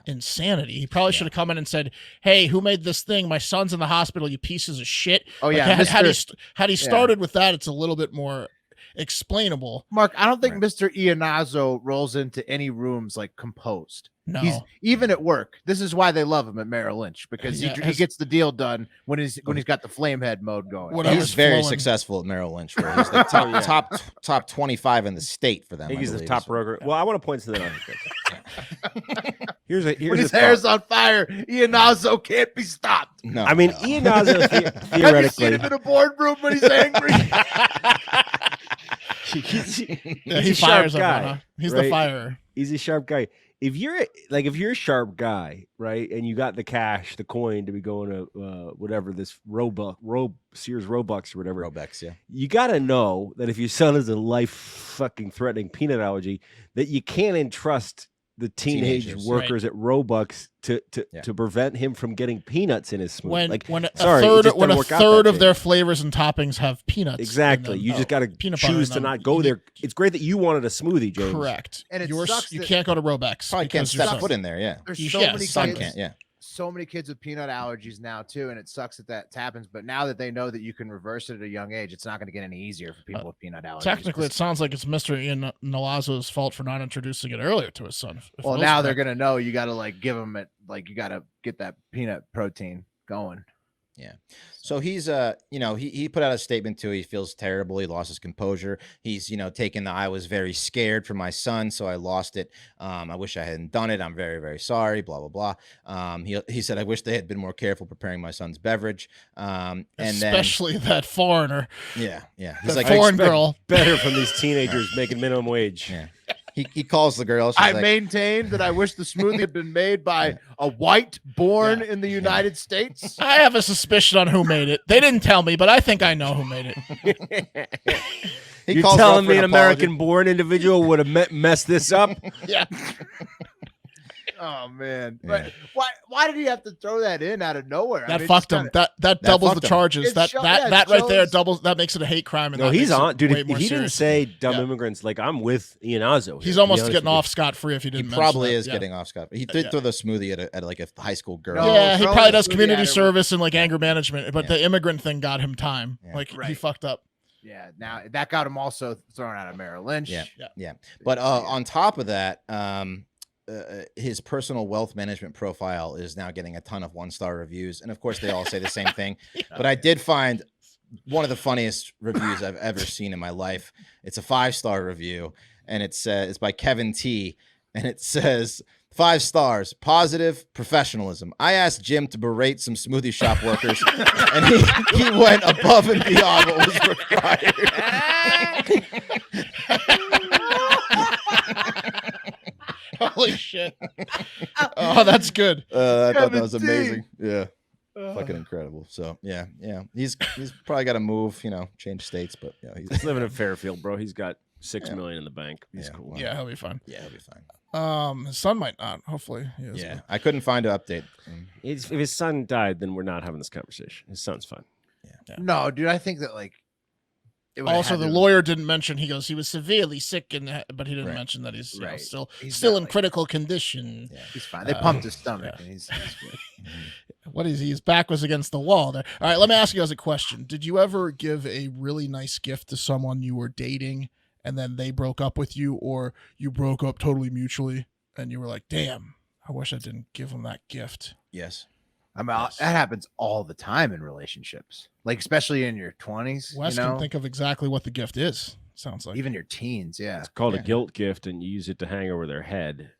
Speaker 3: insanity. He probably should have come in and said, "Hey, who made this thing? My son's in the hospital, you pieces of shit."
Speaker 1: Oh,
Speaker 3: Like,
Speaker 1: yeah,
Speaker 3: had he started with that, it's a little bit more explainable.
Speaker 1: Mark, I don't think Mr. Ianazzo rolls into any rooms like composed.
Speaker 3: No.
Speaker 1: He's even at work. This is why they love him at Merrill Lynch, because
Speaker 3: Yeah,
Speaker 1: he gets the deal done when he's got the flame head mode going.
Speaker 3: Whatever's
Speaker 4: He's very
Speaker 3: flowing.
Speaker 4: successful at Merrill Lynch. Where he's the top 25 in the state for them.
Speaker 2: I think he's the
Speaker 4: believe.
Speaker 2: top broker. Well, I want to point something out. Here's
Speaker 1: When his
Speaker 2: a
Speaker 1: hair's
Speaker 2: thought.
Speaker 1: on fire, Iannazo can't be stopped.
Speaker 4: No,
Speaker 2: I mean,
Speaker 4: no.
Speaker 2: Iannazo
Speaker 1: Have you seen
Speaker 2: theoretically.
Speaker 1: him in a boardroom when he's angry?
Speaker 3: Yeah, he
Speaker 2: He's a sharp
Speaker 3: fires
Speaker 2: guy,
Speaker 3: everyone, huh? He's
Speaker 2: right?
Speaker 3: the firer.
Speaker 2: He's a sharp guy. If you're a sharp guy, right, and you got the cash, the coin to be going to whatever this Sears Robux or whatever,
Speaker 4: Robex, yeah.
Speaker 2: you got to know that if your son has a life fucking threatening peanut allergy, that you can't entrust the teenage
Speaker 4: Teenagers,
Speaker 2: workers at Robux to
Speaker 4: Yeah.
Speaker 2: prevent him from getting peanuts in his smoothie.
Speaker 3: When a
Speaker 2: sorry, it
Speaker 3: third
Speaker 2: just doesn't
Speaker 3: when a
Speaker 2: work out
Speaker 3: third
Speaker 2: that
Speaker 3: of
Speaker 2: way.
Speaker 3: their flavors and toppings have peanuts. in
Speaker 2: Exactly.
Speaker 3: them.
Speaker 2: You just got to
Speaker 3: Peanut butter
Speaker 2: choose
Speaker 3: in
Speaker 2: to
Speaker 3: them.
Speaker 2: not go
Speaker 3: You
Speaker 2: there. It's great that you wanted a smoothie, James.
Speaker 3: Correct.
Speaker 1: And it
Speaker 3: Yours,
Speaker 1: sucks
Speaker 3: you
Speaker 1: that-
Speaker 3: can't go to Robex.
Speaker 4: Probably can't
Speaker 3: because your
Speaker 4: step
Speaker 3: son-
Speaker 4: foot in there. Yeah.
Speaker 1: There's
Speaker 3: You-
Speaker 1: so
Speaker 3: yeah,
Speaker 1: many
Speaker 4: Son
Speaker 1: kids.
Speaker 4: can't. Yeah.
Speaker 1: So many kids with peanut allergies now too, and it sucks that happens. But now that they know that you can reverse it at a young age, it's not going to get any easier for people with peanut allergies.
Speaker 3: Technically, it sounds like it's Mr. Ian Nalazo's fault for not introducing it earlier to his son. If
Speaker 1: Well,
Speaker 3: those
Speaker 1: now
Speaker 3: were-
Speaker 1: they're gonna know you got to like give them it, like you got to get that peanut protein going.
Speaker 4: Yeah. So he's he put out a statement too. He feels terrible. He lost his composure. He's taking the I was very scared for my son, so I lost it. I wish I hadn't done it. I'm very, very sorry. Blah blah blah. He said I wish they had been more careful preparing my son's beverage. And
Speaker 3: especially that foreigner,
Speaker 4: then he's
Speaker 3: that
Speaker 4: like
Speaker 3: foreign
Speaker 2: expect
Speaker 3: girl.
Speaker 2: Better from these teenagers making minimum wage.
Speaker 4: yeah. He calls the girl. She's
Speaker 1: I
Speaker 4: like,
Speaker 1: maintain that I wish the smoothie had been made by a white born in the United States.
Speaker 3: I have a suspicion on who made it. They didn't tell me, but I think I know who made it.
Speaker 4: he
Speaker 2: You're
Speaker 4: calls her up
Speaker 2: telling
Speaker 4: for
Speaker 2: me an
Speaker 4: apology.
Speaker 2: American-born individual would have messed this up?
Speaker 3: Yeah.
Speaker 1: Oh man!
Speaker 4: Yeah.
Speaker 1: But why did he have to throw that in out of nowhere?
Speaker 3: That
Speaker 1: it's
Speaker 3: fucked
Speaker 1: just
Speaker 3: him.
Speaker 1: kinda-
Speaker 3: That doubles the
Speaker 4: fucked him.
Speaker 3: charges.
Speaker 1: It
Speaker 3: That
Speaker 1: show-
Speaker 3: that
Speaker 1: yeah, it
Speaker 3: that right there
Speaker 1: shows-
Speaker 3: doubles. That makes it a hate crime. And
Speaker 2: No,
Speaker 3: that
Speaker 2: he's
Speaker 3: makes it
Speaker 2: on, dude.
Speaker 3: way
Speaker 2: If
Speaker 3: more
Speaker 2: he didn't
Speaker 3: serious.
Speaker 2: say dumb
Speaker 3: Yeah.
Speaker 2: immigrants, like I'm with Iannazo.
Speaker 3: He's
Speaker 2: here, to be
Speaker 3: almost
Speaker 2: honest
Speaker 3: getting
Speaker 2: with you.
Speaker 3: off scot free if he
Speaker 4: He
Speaker 3: didn't.
Speaker 4: probably
Speaker 3: mention
Speaker 4: is
Speaker 3: that.
Speaker 4: getting off scot. He did throw the smoothie at like a high school girl.
Speaker 1: No.
Speaker 3: Yeah, he
Speaker 1: throwing
Speaker 3: probably
Speaker 1: the
Speaker 3: does
Speaker 1: smoothie
Speaker 3: community
Speaker 1: at her
Speaker 3: service and like anger management, but
Speaker 4: Yeah.
Speaker 3: the immigrant thing got him time.
Speaker 4: Yeah.
Speaker 3: Like he
Speaker 1: Right.
Speaker 3: fucked up.
Speaker 1: Yeah, now that got him also thrown out of Merrill Lynch.
Speaker 4: Yeah. But on top of that, his personal wealth management profile is now getting a ton of 1-star reviews, and of course they all say the same thing. But I did find one of the funniest reviews I've ever seen in my life. It's a 5-star review, and it's by Kevin T, and it says 5 stars, positive professionalism. I asked Jim to berate some smoothie shop workers, and he went above and beyond what was required.
Speaker 3: Holy shit! Oh, that's good.
Speaker 4: I thought
Speaker 1: Kevin
Speaker 4: that was
Speaker 1: T.
Speaker 4: amazing. Yeah. Fucking incredible. So yeah. He's probably got to move, change states, but
Speaker 2: He's living in Fairfield, bro. He's got $6 million in the bank. He's
Speaker 4: Yeah,
Speaker 2: cool.
Speaker 4: well,
Speaker 3: Yeah, he'll be fine.
Speaker 4: yeah, he'll be fine.
Speaker 3: His son might not. Hopefully, he is.
Speaker 4: Yeah, I couldn't find an update.
Speaker 2: If his son died, then we're not having this conversation. His son's fine.
Speaker 1: No, dude, I think that like. it would've
Speaker 3: Also,
Speaker 1: had
Speaker 3: the
Speaker 1: to-
Speaker 3: lowyer didn't mention. He goes, he was severely sick, but he didn't
Speaker 4: Right.
Speaker 3: mention that he's
Speaker 1: Right.
Speaker 3: still
Speaker 1: He's
Speaker 3: in
Speaker 1: not, like-
Speaker 3: critical condition.
Speaker 4: Yeah.
Speaker 1: He's fine. They pumped his stomach,
Speaker 3: yeah.
Speaker 1: and he's good.
Speaker 3: What is he? His back was against the wall there. All right, let me ask you guys a question. Did you ever give a really nice gift to someone you were dating and then they broke up with you, or you broke up totally mutually and you were like, damn, I wish I didn't give him that gift?
Speaker 4: Yes.
Speaker 1: I mean,
Speaker 3: Yes.
Speaker 1: that happens all the time in relationships, like especially in your 20s.
Speaker 3: Wes can think of exactly what the gift is. Sounds like.
Speaker 1: even your teens. Yeah,
Speaker 2: It's called
Speaker 4: Yeah.
Speaker 2: a guilt gift, and you use it to hang over their head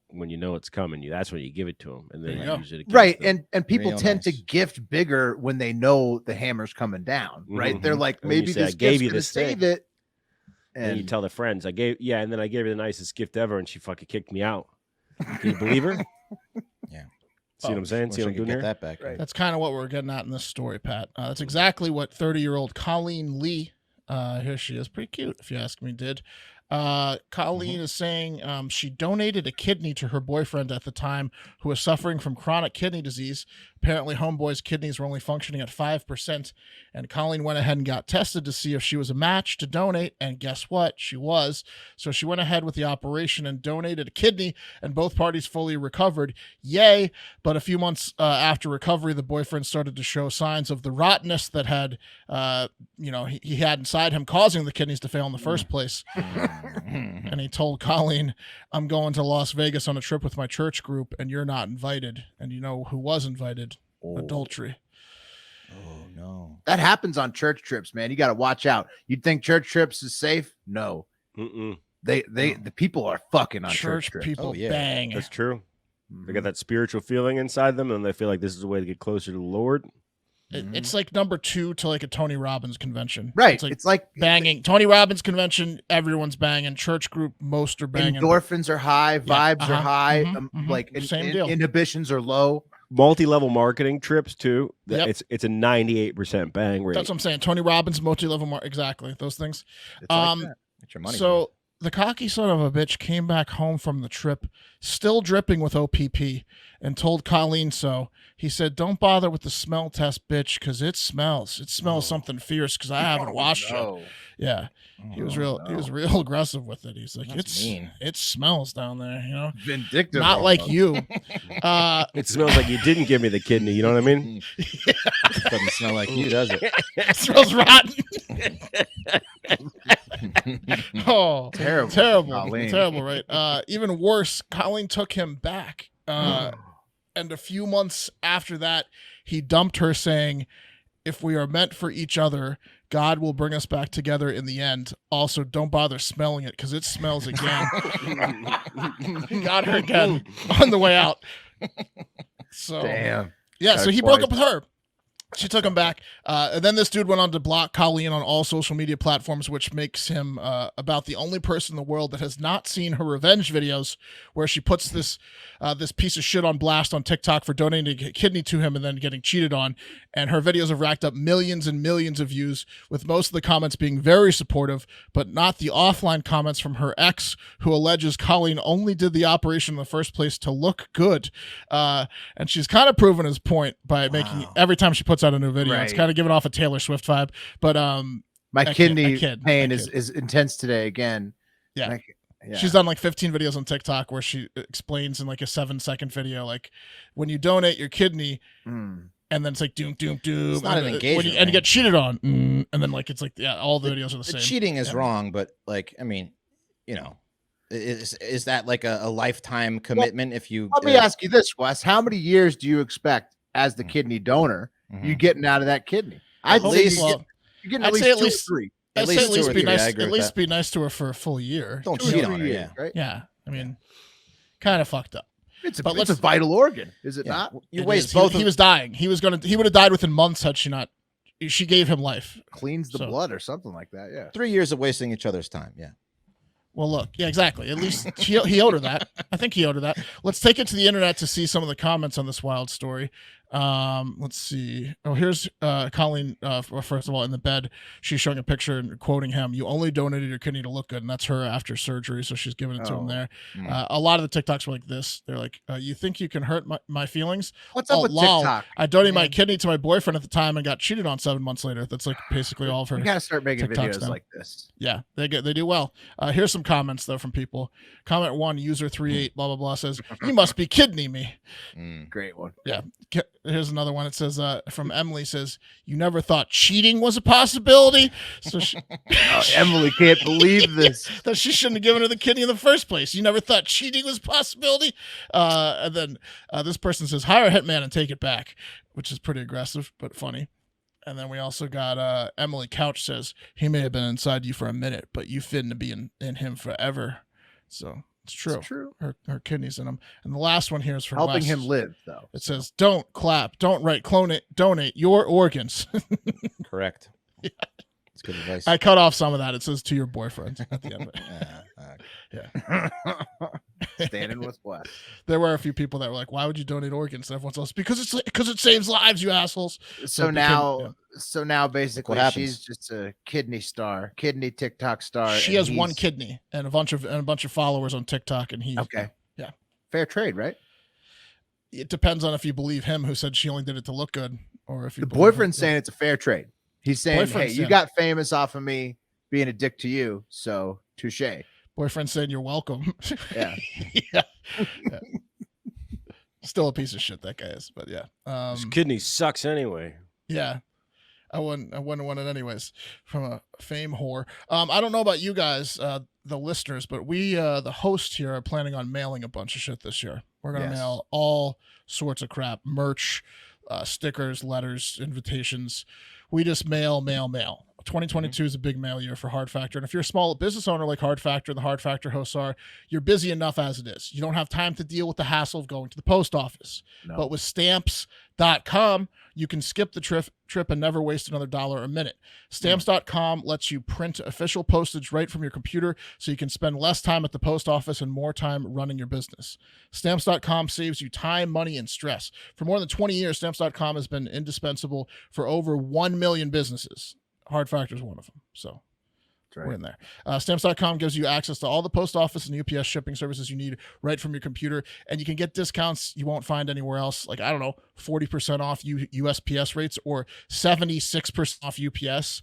Speaker 2: when you know it's coming. That's when you give it to them, and then
Speaker 3: There you
Speaker 2: you
Speaker 3: go.
Speaker 2: use it against
Speaker 1: right.
Speaker 2: them.
Speaker 1: And people
Speaker 4: Real
Speaker 1: tend
Speaker 4: nice.
Speaker 1: to gift bigger when they know the hammer's coming down. Right?
Speaker 2: Mhm.
Speaker 1: They're like,
Speaker 2: And when you
Speaker 1: maybe
Speaker 2: say,
Speaker 1: this
Speaker 2: "I gave
Speaker 1: gift's
Speaker 2: you
Speaker 1: gonna
Speaker 2: this thing,"
Speaker 1: save it.
Speaker 2: And then you
Speaker 1: And
Speaker 2: tell their friends, and then I gave her the nicest gift ever, and she fucking kicked me out. Can you believe her?
Speaker 4: Yeah.
Speaker 2: See what I'm saying?
Speaker 4: Wish
Speaker 2: See
Speaker 4: I
Speaker 2: what I'm
Speaker 4: could
Speaker 2: doing
Speaker 4: get
Speaker 2: here?
Speaker 4: that back.
Speaker 1: Right.
Speaker 3: That's kind of what we're getting at in this story, Pat. That's exactly what 30-year-old Colleen Lee, here she is, pretty cute if you ask me, did. Colleen is saying she donated a kidney to her boyfriend at the time who was suffering from chronic kidney disease, Apparently, Homeboy's kidneys were only functioning at 5%, and Colleen went ahead and got tested to see if she was a match to donate, and guess what? She was. So she went ahead with the operation and donated a kidney, and both parties fully recovered. Yay! But a few months after recovery, the boyfriend started to show signs of the rottenness that had, he had inside him, causing the kidneys to fail in the first place. And he told Colleen, "I'm going to Las Vegas on a trip with my church group, and you're not invited." And you know who was invited? Adultery.
Speaker 4: Oh no.
Speaker 1: That happens on church trips, man. You got to watch out. You'd think church trips is safe? No. The people are fucking on church trips.
Speaker 3: People bang.
Speaker 2: That's true. They got that spiritual feeling inside them, and they feel like this is a way to get closer to the Lord.
Speaker 3: It's like number 2 to like a Tony Robbins convention.
Speaker 1: Right.
Speaker 3: It's like banging. Tony Robbins convention, everyone's banging. Church group, most are banging.
Speaker 1: Endorphins are high, vibes are high, like
Speaker 3: Same deal.
Speaker 1: Inhibitions are low.
Speaker 2: Multi-level marketing trips too.
Speaker 3: Yep.
Speaker 2: It's a 98% bang rate.
Speaker 3: That's what I'm saying. Tony Robbins, multi-level exactly those things.
Speaker 1: It's like that.
Speaker 4: Get your money.
Speaker 3: So the cocky son of a bitch came back home from the trip, still dripping with OPP, and told Colleen so. He said, "Don't bother with the smell test, bitch, because it smells. It smells something fierce because I haven't washed it." Yeah. He was real aggressive with it. He's like,
Speaker 4: That's mean.
Speaker 3: It smells down there, you know?
Speaker 1: Vindictive.
Speaker 3: Not like you.
Speaker 2: It smells like you didn't give me the kidney. You know what I mean?
Speaker 4: Doesn't smell like you, does it?
Speaker 3: It smells rotten. Oh,
Speaker 1: Terrible.
Speaker 3: Terrible, right? Even worse, Colleen took him back. And a few months after that, he dumped her, saying, "If we are meant for each other, God will bring us back together in the end. Also, don't bother smelling it because it smells again." He got her again on the way out. So
Speaker 1: Damn.
Speaker 3: Yeah, so he broke up with her. She took him back. And then this dude went on to block Colleen on all social media platforms, which makes him about the only person in the world that has not seen her revenge videos, where she puts this piece of shit on blast on TikTok for donating a kidney to him and then getting cheated on. And her videos have racked up millions and millions of views, with most of the comments being very supportive, but not the offline comments from her ex, who alleges Colleen only did the operation in the first place to look good. And she's kind of proven his point by making every time she puts out a new video. It's kind of giving off a Taylor Swift vibe. But
Speaker 1: my kidney pain is intense today again.
Speaker 3: Yeah. She's done like 15 videos on TikTok where she explains in like a 7-second video, like when you donate your kidney, and then it's like doom doom doom.
Speaker 4: It's not an engagement,
Speaker 3: and you get cheated on, and then like it's like all the videos are the same.
Speaker 4: Cheating is wrong, but like I mean, you know, is that like a lifetime commitment? If you
Speaker 1: let me ask you this, Wes, how many years do you expect as the kidney donor you getting out of that kidney? I'd say you're getting at least 2 or 3.
Speaker 3: At least be nice. At least be nice to her for a full year.
Speaker 4: Don't cheat on her,
Speaker 1: right?
Speaker 3: Yeah, I mean, kind of fucked up.
Speaker 1: It's a vital organ, is it not?
Speaker 3: You waste both. He was dying. He would have died within months had she not. She gave him life.
Speaker 1: Cleans the blood or something like that. Yeah.
Speaker 4: 3 years of wasting each other's time. Yeah.
Speaker 3: Well, look, yeah, exactly. At least he owed her that. I think he owed her that. Let's take it to the internet to see some of the comments on this wild story. Let's see. Oh, here's Colleen. First of all, in the bed, she's showing a picture and quoting him. "You only donated your kidney to look good," and that's her after surgery. So she's giving it to him there. A lot of the TikToks were like this. They're like, "You think you can hurt my feelings?
Speaker 1: What's up with TikTok?
Speaker 3: I donated my kidney to my boyfriend at the time and got cheated on 7 months later." That's like basically all of her.
Speaker 1: You gotta start making
Speaker 3: TikToks
Speaker 1: videos
Speaker 3: now.
Speaker 1: like this.
Speaker 3: Yeah, they do well. Here's some comments though from people. Comment 1, user 38 blah blah blah says, "You must be kidding me."
Speaker 1: Great one.
Speaker 3: Yeah. Here's another one. It says from Emily says, "You never thought cheating was a possibility?" So
Speaker 1: Emily can't believe this.
Speaker 3: That she shouldn't have given her the kidney in the first place. You never thought cheating was a possibility? And then this person says, "Hire a hitman and take it back," which is pretty aggressive but funny. And then we also got Emily Couch says, "He may have been inside you for a minute, but you finna be in him forever." So it's true.
Speaker 1: It's true.
Speaker 3: Her kidneys in him. And the last one here is from
Speaker 1: helping
Speaker 3: Wes.
Speaker 1: him live, though.
Speaker 3: It says, "Don't clap, don't write, clone it, donate your organs."
Speaker 4: Correct. Yeah. It's good advice.
Speaker 3: I cut off some of that. It says "to your boyfriend" at the end of it. Yeah.
Speaker 1: Standing with Wes.
Speaker 3: There were a few people that were like, "Why would you donate organs?" And everyone's else, because it saves lives, you assholes.
Speaker 1: So now basically she's just a kidney TikTok star.
Speaker 3: She has one kidney and a bunch of followers on TikTok, and he's
Speaker 1: okay.
Speaker 3: Yeah.
Speaker 1: Fair trade, right?
Speaker 3: it depends on if you believe him, who said she only did it to look good, or if you
Speaker 1: The
Speaker 3: believe her.
Speaker 1: boyfriend's saying it's a fair trade. He's saying,
Speaker 3: Boyfriend's
Speaker 1: hey, you
Speaker 3: saying-
Speaker 1: got famous off of me being a dick to you, so touche.
Speaker 3: Boyfriend saying you're welcome.
Speaker 1: Yeah.
Speaker 3: Yeah. Still a piece of shit, that guy is, but yeah.
Speaker 2: His kidney sucks anyway.
Speaker 3: Yeah. I wouldn't want it anyways from a fame whore. I don't know about you guys, the listeners, but we, the host here, are planning on mailing a bunch of shit this year. We're going to mail all sorts of crap, merch, stickers, letters, invitations. We just mail. 2022 is a big mail year for Hard Factor. And if you're a small business owner like Hard Factor and the Hard Factor hosts are, you're busy enough as it is. You don't have time to deal with the hassle of going to the post office.
Speaker 1: No.
Speaker 3: But with Stamps.com, you can skip the trip and never waste another dollar a minute. Stamps.com lets you print official postage right from your computer so you can spend less time at the post office and more time running your business. Stamps.com saves you time, money, and stress. For more than 20 years, Stamps.com has been indispensable for over 1 million businesses. Hard Factor is one of them. So we're in there. Stamps.com gives you access to all the post office and UPS shipping services you need right from your computer. And you can get discounts you won't find anywhere else. Like, I don't know, 40% off USPS rates or 76% off UPS.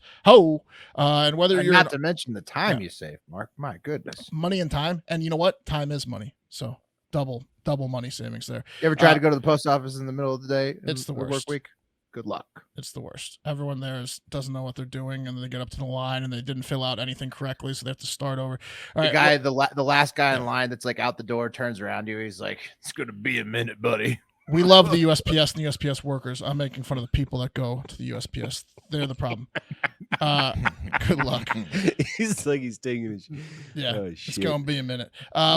Speaker 3: And whether you're
Speaker 1: not to mention the time you save, Mark. My goodness.
Speaker 3: Money and time. And you know what? Time is money. So double money savings there.
Speaker 1: You ever tried to go to the post office in the middle of the day?
Speaker 3: It's the worst.
Speaker 1: Work week. Good luck.
Speaker 3: It's the worst. Everyone there doesn't know what they're doing, and then they get up to the line and they didn't fill out anything correctly, so they have to start over. All
Speaker 1: The
Speaker 3: right,
Speaker 1: guy, the last guy in line that's like out the door turns around to you. He's like, "It's gonna be a minute, buddy."
Speaker 3: we love the USPS and the USPS workers. I'm making fun of the people that go to the USPS. They're the problem. Good luck.
Speaker 2: He's like he's taking his.
Speaker 3: Yeah,
Speaker 2: Oh,
Speaker 3: it's
Speaker 2: shit.
Speaker 3: going to be a minute.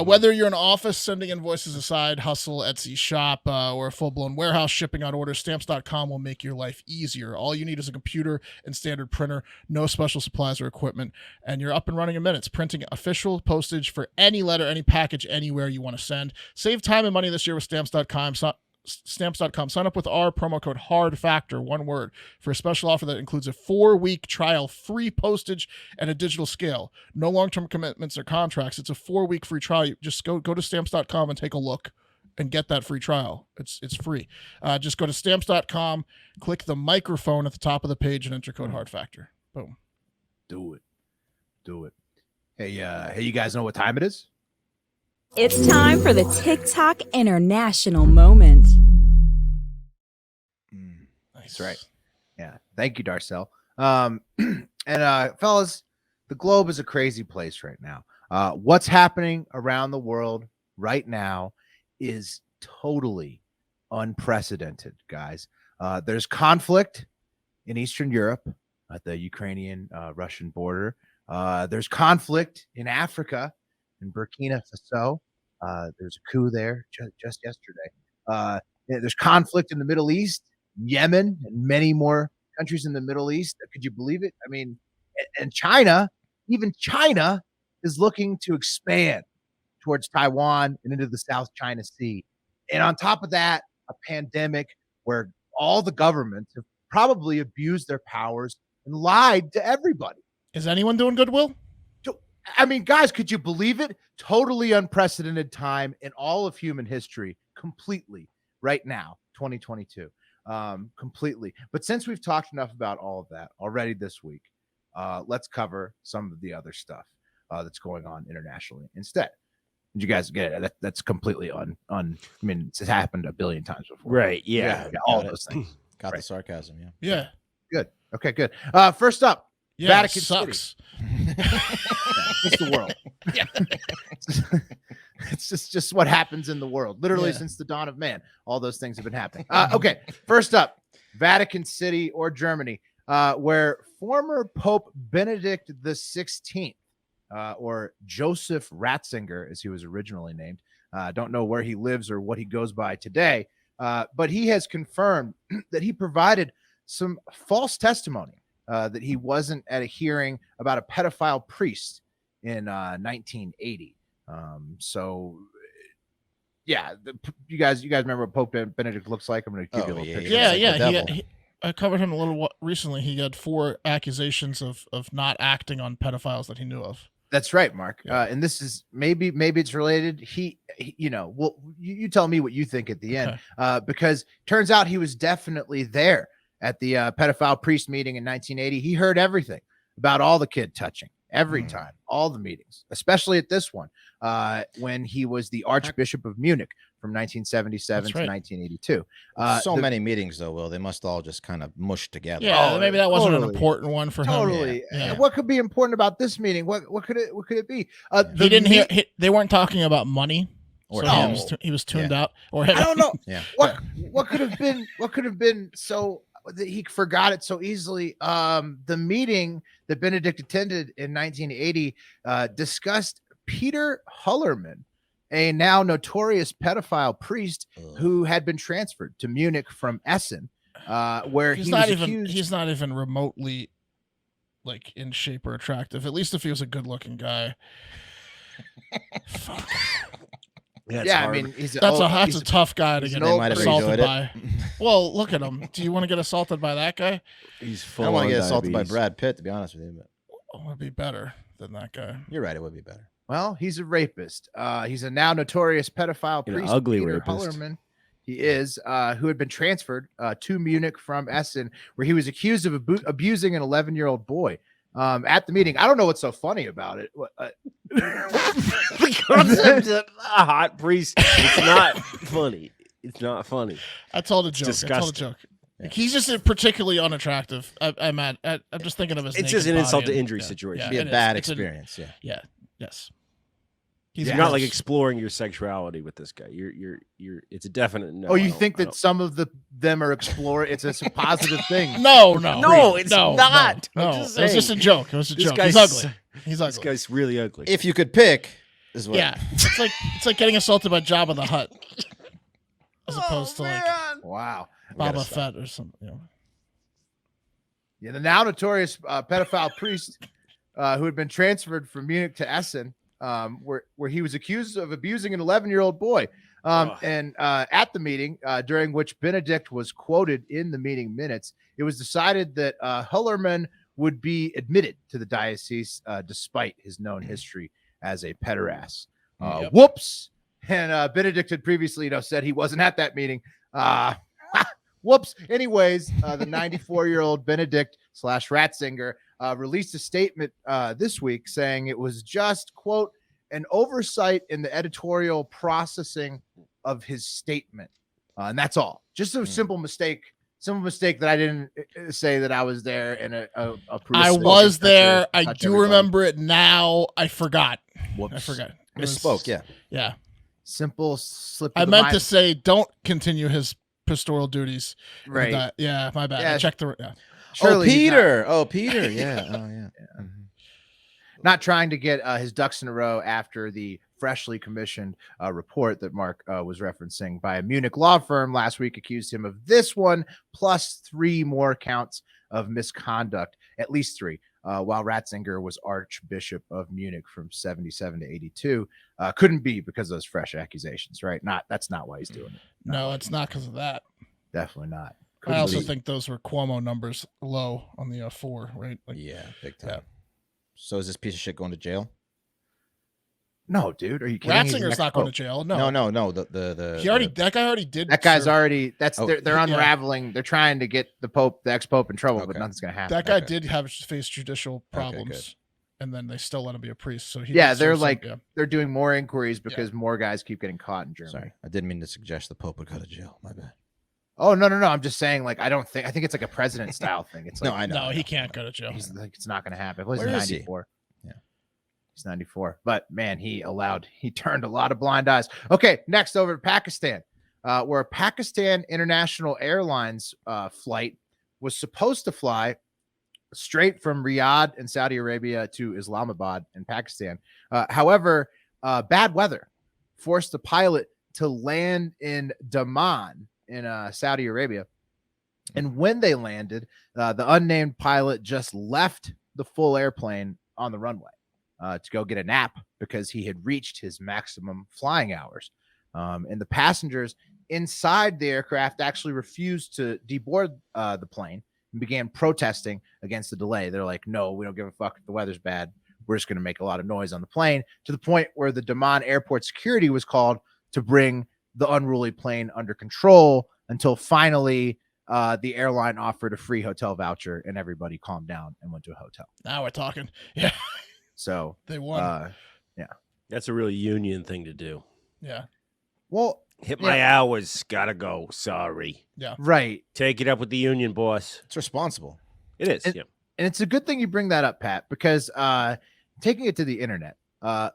Speaker 3: Whether you're an office sending invoices, a side hustle, Etsy shop, or a full-blown warehouse shipping out orders, Stamps.com will make your life easier. All you need is a computer and standard printer, no special supplies or equipment, and you're up and running in minutes, printing official postage for any letter, any package, anywhere you want to send. Save time and money this year with Stamps.com. Stamps.com. Sign up with our promo code HARDFACTOR, one word, for a special offer that includes a 4-week trial, free postage, and a digital scale. No long-term commitments or contracts. It's a 4-week free trial. You just go to Stamps.com and take a look and get that free trial. It's free. Just go to Stamps.com, click the microphone at the top of the page, and enter code HARDFACTOR. Boom.
Speaker 1: Do it. Hey, you guys know what time it is?
Speaker 11: It's time for the TikTok International Moment.
Speaker 1: That's right. Yeah. Thank you, Darcel. And fellas, the globe is a crazy place right now. What's happening around the world right now is totally unprecedented, guys. There's conflict in Eastern Europe at the Ukrainian-Russian border. There's conflict in Africa, in Burkina Faso. There's a coup there just yesterday. There's conflict in the Middle East, Yemen, and many more countries in the Middle East. Could you believe it? I mean, and China, even China is looking to expand towards Taiwan and into the South China Sea. And on top of that, a pandemic where all the governments have probably abused their powers and lied to everybody.
Speaker 3: Is anyone doing goodwill?
Speaker 1: I mean, guys, could you believe it? Totally unprecedented time in all of human history, completely right now, 2022, completely. But since we've talked enough about all of that already this week, let's cover some of the other stuff that's going on internationally instead. Did you guys get it? That's completely I mean, it's happened a billion times before.
Speaker 2: Right. Yeah.
Speaker 1: All those things.
Speaker 4: Got the sarcasm.
Speaker 3: Yeah.
Speaker 1: Good. Okay, good. First up,
Speaker 3: Yeah,
Speaker 1: Vatican
Speaker 3: sucks.
Speaker 1: City. It's the world. Yeah. It's just what happens in the world. Literally since the dawn of man, all those things have been happening. Okay, first up, Vatican City or Germany, where former Pope Benedict the 16th, or Joseph Ratzinger, as he was originally named, don't know where he lives or what he goes by today, but he has confirmed that he provided some false testimony. That he wasn't at a hearing about a pedophile priest in 1980. You guys remember what Pope Benedict looks like? I'm going to give you a little picture.
Speaker 3: Yeah. I covered him a little recently. He had 4 accusations of not acting on pedophiles that he knew of.
Speaker 1: That's right, Mark. And this is maybe it's related. He well, you tell me what you think at the end, because turns out he was definitely there at the pedophile priest meeting in 1980. He heard everything about all the kid touching every time, all the meetings, especially at this one, when he was the Archbishop of Munich from 1977 to 1982.
Speaker 4: So many meetings, though, Will. They must all just kind of mush together.
Speaker 3: Yeah, maybe that wasn't an important one for him.
Speaker 1: Totally.
Speaker 3: Yeah.
Speaker 1: What could be important about this meeting? What could it be?
Speaker 3: He didn't hear. They weren't talking about money.
Speaker 4: Or
Speaker 3: so he was tuned out. Or
Speaker 1: I don't know.
Speaker 4: Yeah.
Speaker 1: What could have been? What could have been so that he forgot it so easily? The meeting that Benedict attended in 1980 discussed Peter Hullerman, a now notorious pedophile priest who had been transferred to Munich from Essen, where
Speaker 3: he's not even remotely like in shape or attractive. At least if he was a good-looking guy. Fuck.
Speaker 1: Yeah, I mean,
Speaker 3: that's a tough guy to get assaulted by. Well, look at him. Do you want to get assaulted by that guy?
Speaker 2: He's full.
Speaker 4: I want to get assaulted by Brad Pitt, to be honest with you. But
Speaker 3: it would be better than that guy.
Speaker 4: You're right. It would be better.
Speaker 1: Well, he's a rapist. He's a now notorious pedophile priest.
Speaker 2: Ugly
Speaker 1: Peter
Speaker 2: rapist.
Speaker 1: Hullerman. He is, who had been transferred to Munich from Essen, where he was accused of abusing an 11-year-old boy. At the meeting, I don't know what's so funny about it.
Speaker 2: The concept of a hot priest. It's not funny. It's not funny.
Speaker 3: I told a joke.
Speaker 2: Disgusting.
Speaker 3: I told a joke. Yeah. He's just particularly unattractive. I'm just thinking of his.
Speaker 2: It's just an insult to injury situation.
Speaker 4: It'd be a bad experience.
Speaker 3: Yeah. Yes.
Speaker 2: You're not like exploring your sexuality with this guy. You're. It's a definite no.
Speaker 1: Oh, you think that some of them are exploring? It's a positive thing.
Speaker 3: No,
Speaker 2: it's not.
Speaker 3: No, it was just a joke. It was a joke. He's ugly. He's ugly.
Speaker 2: This guy's really ugly.
Speaker 4: If you could pick, is what.
Speaker 3: Yeah, it's like getting assaulted by Jabba the Hutt, as opposed to like Boba Fett or something.
Speaker 1: Yeah, the now notorious pedophile priest who had been transferred from Munich to Essen. Where he was accused of abusing an 11-year-old boy. And at the meeting, during which Benedict was quoted in the meeting minutes, it was decided that Hullerman would be admitted to the diocese despite his known history as a pederast. Whoops. And Benedict had previously said he wasn't at that meeting. Whoops. Anyways, the 94-year-old Benedict / Ratzinger released a statement this week saying it was just, quote, an oversight in the editorial processing of his statement. And that's all. Just a simple mistake that I didn't say that I was there and
Speaker 3: I was there. I do remember it now. I forgot.
Speaker 1: Whoops.
Speaker 3: I forgot.
Speaker 4: Misspoke, yeah.
Speaker 1: Simple slip.
Speaker 3: I meant to say don't continue his pastoral duties.
Speaker 1: Right.
Speaker 3: Yeah, my bad.
Speaker 1: Yeah.
Speaker 3: I checked the. Yeah.
Speaker 1: Surely
Speaker 4: Peter. Peter. Yeah. Oh, yeah.
Speaker 1: Not trying to get his ducks in a row after the freshly commissioned report that Mark was referencing by a Munich law firm last week accused him of this one, plus 3 more counts of misconduct, at least 3, while Ratzinger was Archbishop of Munich from 77 to 82. Couldn't be because of those fresh accusations, right? That's not why he's doing it.
Speaker 3: No, it's not because of that.
Speaker 1: Definitely not.
Speaker 3: I also think those were Cuomo numbers low on the 4, right? Like,
Speaker 4: yeah, big time. Yeah. So is this piece of shit going to jail?
Speaker 1: No, dude. Are you kidding?
Speaker 3: Ratzinger's not going to jail. No. That guy already did.
Speaker 1: That guy's already. They're unraveling. Yeah. They're trying to get the ex-pope in trouble, but nothing's going to happen.
Speaker 3: That guy did face judicial problems, and then they still let him be a priest. So
Speaker 1: they're doing more inquiries because more guys keep getting caught in Germany.
Speaker 4: Sorry, I didn't mean to suggest the pope would go to jail. My bad.
Speaker 1: Oh no! I'm just saying, I think it's like a president style thing. It's like,
Speaker 4: I know.
Speaker 3: No, he can't go to jail.
Speaker 1: He's like, it's not going to happen. Where
Speaker 4: is
Speaker 1: 94? Yeah, he's 94. But man, he turned a lot of blind eyes. Okay, next over to Pakistan, where a Pakistan International Airlines flight was supposed to fly straight from Riyadh in Saudi Arabia to Islamabad in Pakistan. However, bad weather forced the pilot to land in Daman in Saudi Arabia. And when they landed, the unnamed pilot just left the full airplane on the runway to go get a nap because he had reached his maximum flying hours. And the passengers inside the aircraft actually refused to deboard the plane and began protesting against the delay. They're like, no, we don't give a fuck if the weather's bad. we're just going to make a lot of noise on the plane, to the point where the Daman airport security was called to bring the unruly plane under control until finally the airline offered a free hotel voucher and everybody calmed down and went to a hotel.
Speaker 3: Now we're talking. Yeah.
Speaker 1: So
Speaker 3: They won.
Speaker 2: That's a really union thing to do.
Speaker 3: Yeah.
Speaker 1: Well,
Speaker 2: Hit my hours. Gotta go. Sorry.
Speaker 3: Yeah.
Speaker 1: right.
Speaker 2: Take it up with the union, boss.
Speaker 4: It's responsible.
Speaker 2: It is.
Speaker 1: And-
Speaker 2: yeah.
Speaker 1: And it's a good thing you bring that up, Pat, because taking it to the internet,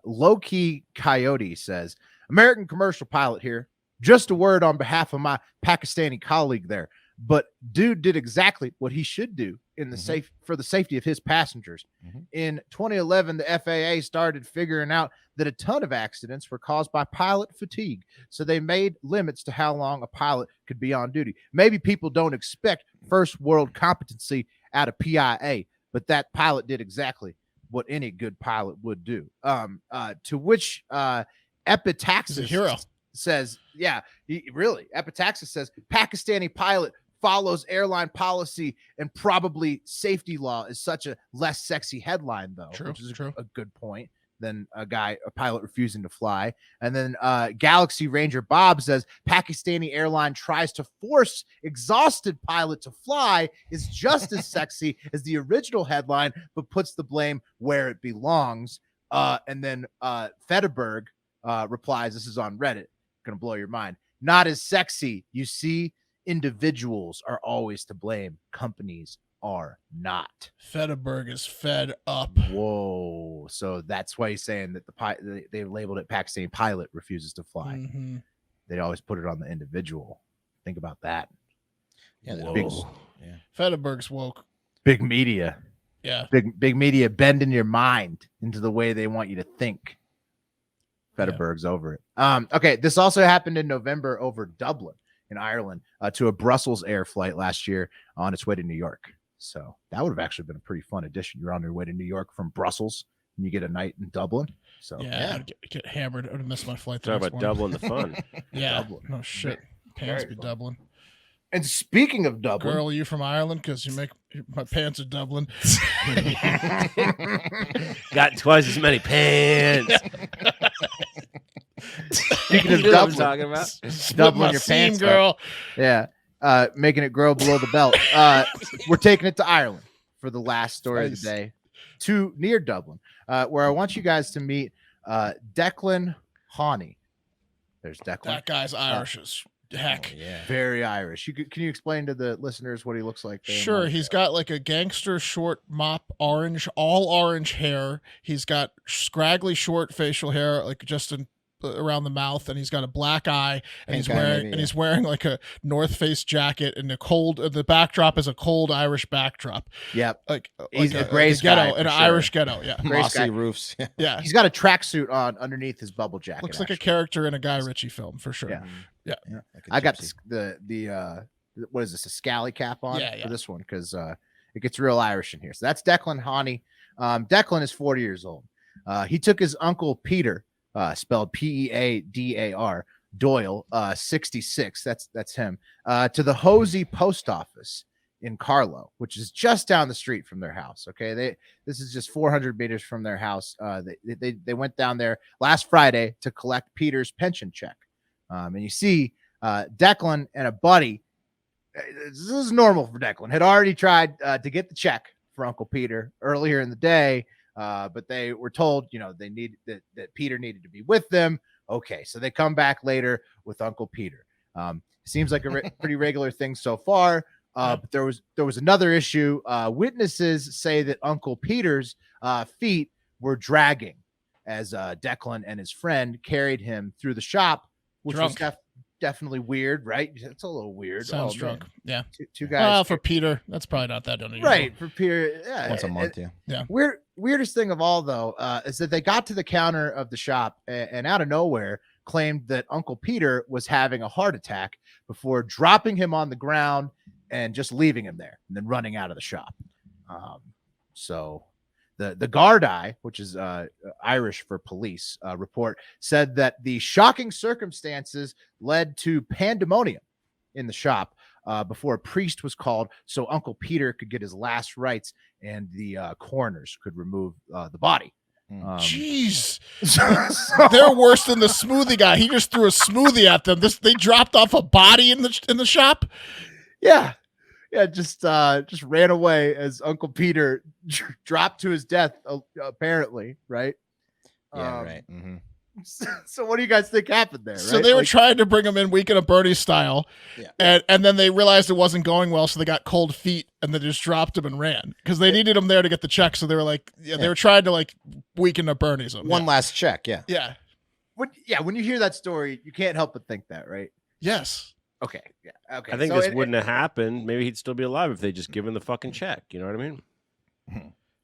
Speaker 1: low-key Coyote says, American commercial pilot here. Just a word on behalf of my Pakistani colleague there. But dude did exactly what he should do in the for the safety of his passengers. In 2011, the FAA started figuring out that a ton of accidents were caused by pilot fatigue. So they made limits to how long a pilot could be on duty. Maybe people don't expect first world competency out of PIA, but that pilot did exactly what any good pilot would do. To which Epitaxis
Speaker 3: hero.
Speaker 1: says, Epitaxis says, Pakistani pilot follows airline policy and probably safety law is such a less sexy headline, though, which is a good point than a pilot refusing to fly. And then Galaxy Ranger Bob says Pakistani airline tries to force exhausted pilot to fly is just as sexy as the original headline, but puts the blame where it belongs. And then Federberg replies, this is on Reddit, gonna blow your mind. Not as sexy. You see, individuals are always to blame. Companies are not.
Speaker 3: Federberg is fed up.
Speaker 1: Whoa. So that's why he's saying that they labeled it Pakistani pilot refuses to fly.
Speaker 3: Mhm.
Speaker 1: They always put it on the individual. Think about that.
Speaker 4: Yeah,
Speaker 3: Federberg's woke.
Speaker 1: Big media.
Speaker 3: Yeah.
Speaker 1: Big media bending your mind into the way they want you to think. Federberg's over it. Okay, this also happened in November over Dublin in Ireland to a Brussels Air flight last year on its way to New York. So that would have actually been a pretty fun addition. You're on your way to New York from Brussels and you get a night in Dublin. So
Speaker 3: I'd get hammered. I would have missed my flight.
Speaker 2: Talk about doubling the fun.
Speaker 3: Yeah.
Speaker 1: Dublin.
Speaker 3: No shit. Pants be Dublin.
Speaker 1: And speaking of Dublin,
Speaker 3: Girl, are you from Ireland? Because you make my pants are Dublin.
Speaker 2: Got twice as many pants.
Speaker 1: Speaking of
Speaker 2: You know what I'm
Speaker 1: Dublin,
Speaker 2: talking about?
Speaker 1: Dublin your pants,
Speaker 3: girl.
Speaker 1: Yeah. Making it grow below the belt. We're taking it to Ireland for the last story of the day, to near Dublin, where I want you guys to meet Declan Hawley. There's Declan.
Speaker 3: That guy's Irish as heck.
Speaker 1: Very Irish. Can you explain to the listeners what he looks like?
Speaker 3: Sure. He's got like a gangster short mop, all orange hair. He's got scraggly short facial hair, like just around the mouth, and he's got a black eye, and he's wearing like a North Face jacket, and the backdrop is a cold Irish backdrop.
Speaker 1: Yep.
Speaker 3: Like
Speaker 1: he's
Speaker 3: like
Speaker 1: a gray
Speaker 3: ghetto,
Speaker 1: sky,
Speaker 3: an
Speaker 1: for sure.
Speaker 3: Irish ghetto. Yeah.
Speaker 4: Mossy roofs.
Speaker 3: Yeah.
Speaker 1: He's got a tracksuit on underneath his bubble jacket.
Speaker 3: Looks like a character in a Guy Ritchie film for sure.
Speaker 1: Yeah.
Speaker 4: Like a
Speaker 1: I got
Speaker 4: gypsy.
Speaker 1: the what is this, a scally cap on
Speaker 3: Yeah,
Speaker 1: for this one, because it gets real Irish in here. So that's Declan Hawley. Declan is 40 years old. He took his uncle Peter, spelled Peadar, Doyle, 66. That's him, to the Hosey post office in Carlow, which is just down the street from their house. Okay, this is just 400 meters from their house. They went down there last Friday to collect Peter's pension check. And you see Declan and a buddy, this is normal for Declan, had already tried to get the check for Uncle Peter earlier in the day, but they were told, they need that Peter needed to be with them. Okay, so they come back later with Uncle Peter. Seems like a pretty regular thing so far, but there was another issue. Witnesses say that Uncle Peter's feet were dragging as Declan and his friend carried him through the shop, which was definitely weird, right? It's a little weird.
Speaker 3: Sounds drunk. Yeah.
Speaker 1: Two guys.
Speaker 3: Well, for Peter, that's probably not that unusual.
Speaker 1: Right. For Peter. Yeah.
Speaker 4: Once a month. Yeah.
Speaker 1: Weirdest thing of all, though, is that they got to the counter of the shop and out of nowhere claimed that Uncle Peter was having a heart attack before dropping him on the ground and just leaving him there and then running out of the shop. So the Gardaí, which is Irish for police, report said that the shocking circumstances led to pandemonium in the shop. before a priest was called so Uncle Peter could get his last rites and the coroners could remove the body.
Speaker 3: Jeez. They're worse than the smoothie guy. He just threw a smoothie at them. They dropped off a body in the shop.
Speaker 1: Yeah. Just ran away as Uncle Peter dropped to his death, apparently, right?
Speaker 4: Yeah, right.
Speaker 1: So what do you guys think happened there?
Speaker 3: So
Speaker 1: right?
Speaker 3: they were trying to bring him in Weekend at Bernie's style,
Speaker 4: Yeah.
Speaker 3: and then they realized it wasn't going well, so they got cold feet and they just dropped him and ran because they needed him there to get the check. So they were like, they were trying to like Weekend at Bernie's him.
Speaker 4: One last check. Yeah.
Speaker 3: Yeah.
Speaker 1: When you hear that story, you can't help but think that, right?
Speaker 3: Yes.
Speaker 1: Okay. Yeah. Okay.
Speaker 2: I think
Speaker 1: so
Speaker 2: this wouldn't have happened. Maybe he'd still be alive if they just given the fucking check. You know what I mean?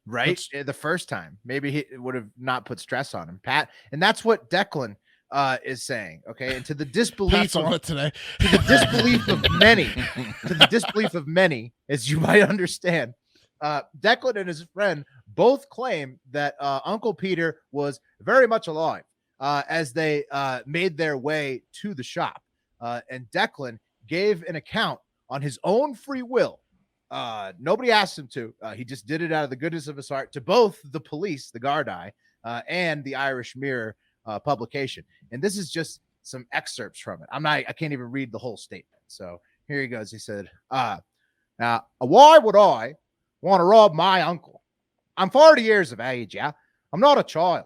Speaker 1: Right. The first time, maybe he would have not put stress on him, Pat. And that's what Declan is saying. Okay. And to the disbelief
Speaker 3: Pat's on it today.
Speaker 1: to the disbelief of many, as you might understand, Declan and his friend both claim that Uncle Peter was very much alive as they made their way to the shop. And Declan gave an account on his own free will. Nobody asked him to. He just did it out of the goodness of his heart to both the police, the Gardaí, and the Irish Mirror publication. And this is just some excerpts from it. I can't even read the whole statement. So here he goes. He said, now, why would I want to rob my uncle? I'm 40 years of age, yeah. I'm not a child.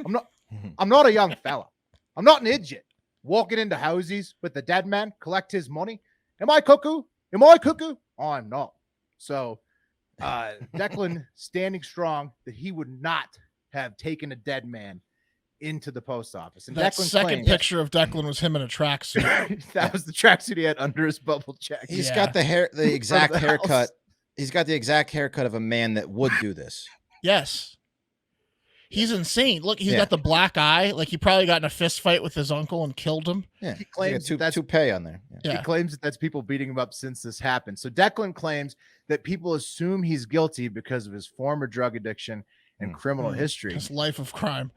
Speaker 1: I'm not a young fella. I'm not an idiot walking into houses with the dead man, collect his money. Am I cuckoo? I'm not. So Declan standing strong that he would not have taken a dead man into the post office. And
Speaker 3: That
Speaker 1: Declan
Speaker 3: second
Speaker 1: claimed,
Speaker 3: picture of Declan was him in a tracksuit.
Speaker 1: that was the tracksuit he had under his bubble check.
Speaker 4: He's got the exact
Speaker 1: the house.
Speaker 4: haircut. He's got the exact haircut of a man that would do this.
Speaker 3: Yes. He's insane. Look, he's got the black eye. Like he probably got in a fist fight with his uncle and killed him.
Speaker 4: Yeah,
Speaker 1: He claims
Speaker 4: two
Speaker 1: that's
Speaker 4: toupee on there.
Speaker 3: Yeah.
Speaker 1: He claims that that's people beating him up since this happened. So Declan claims that people assume he's guilty because of his former drug addiction and criminal history.
Speaker 3: His life of crime.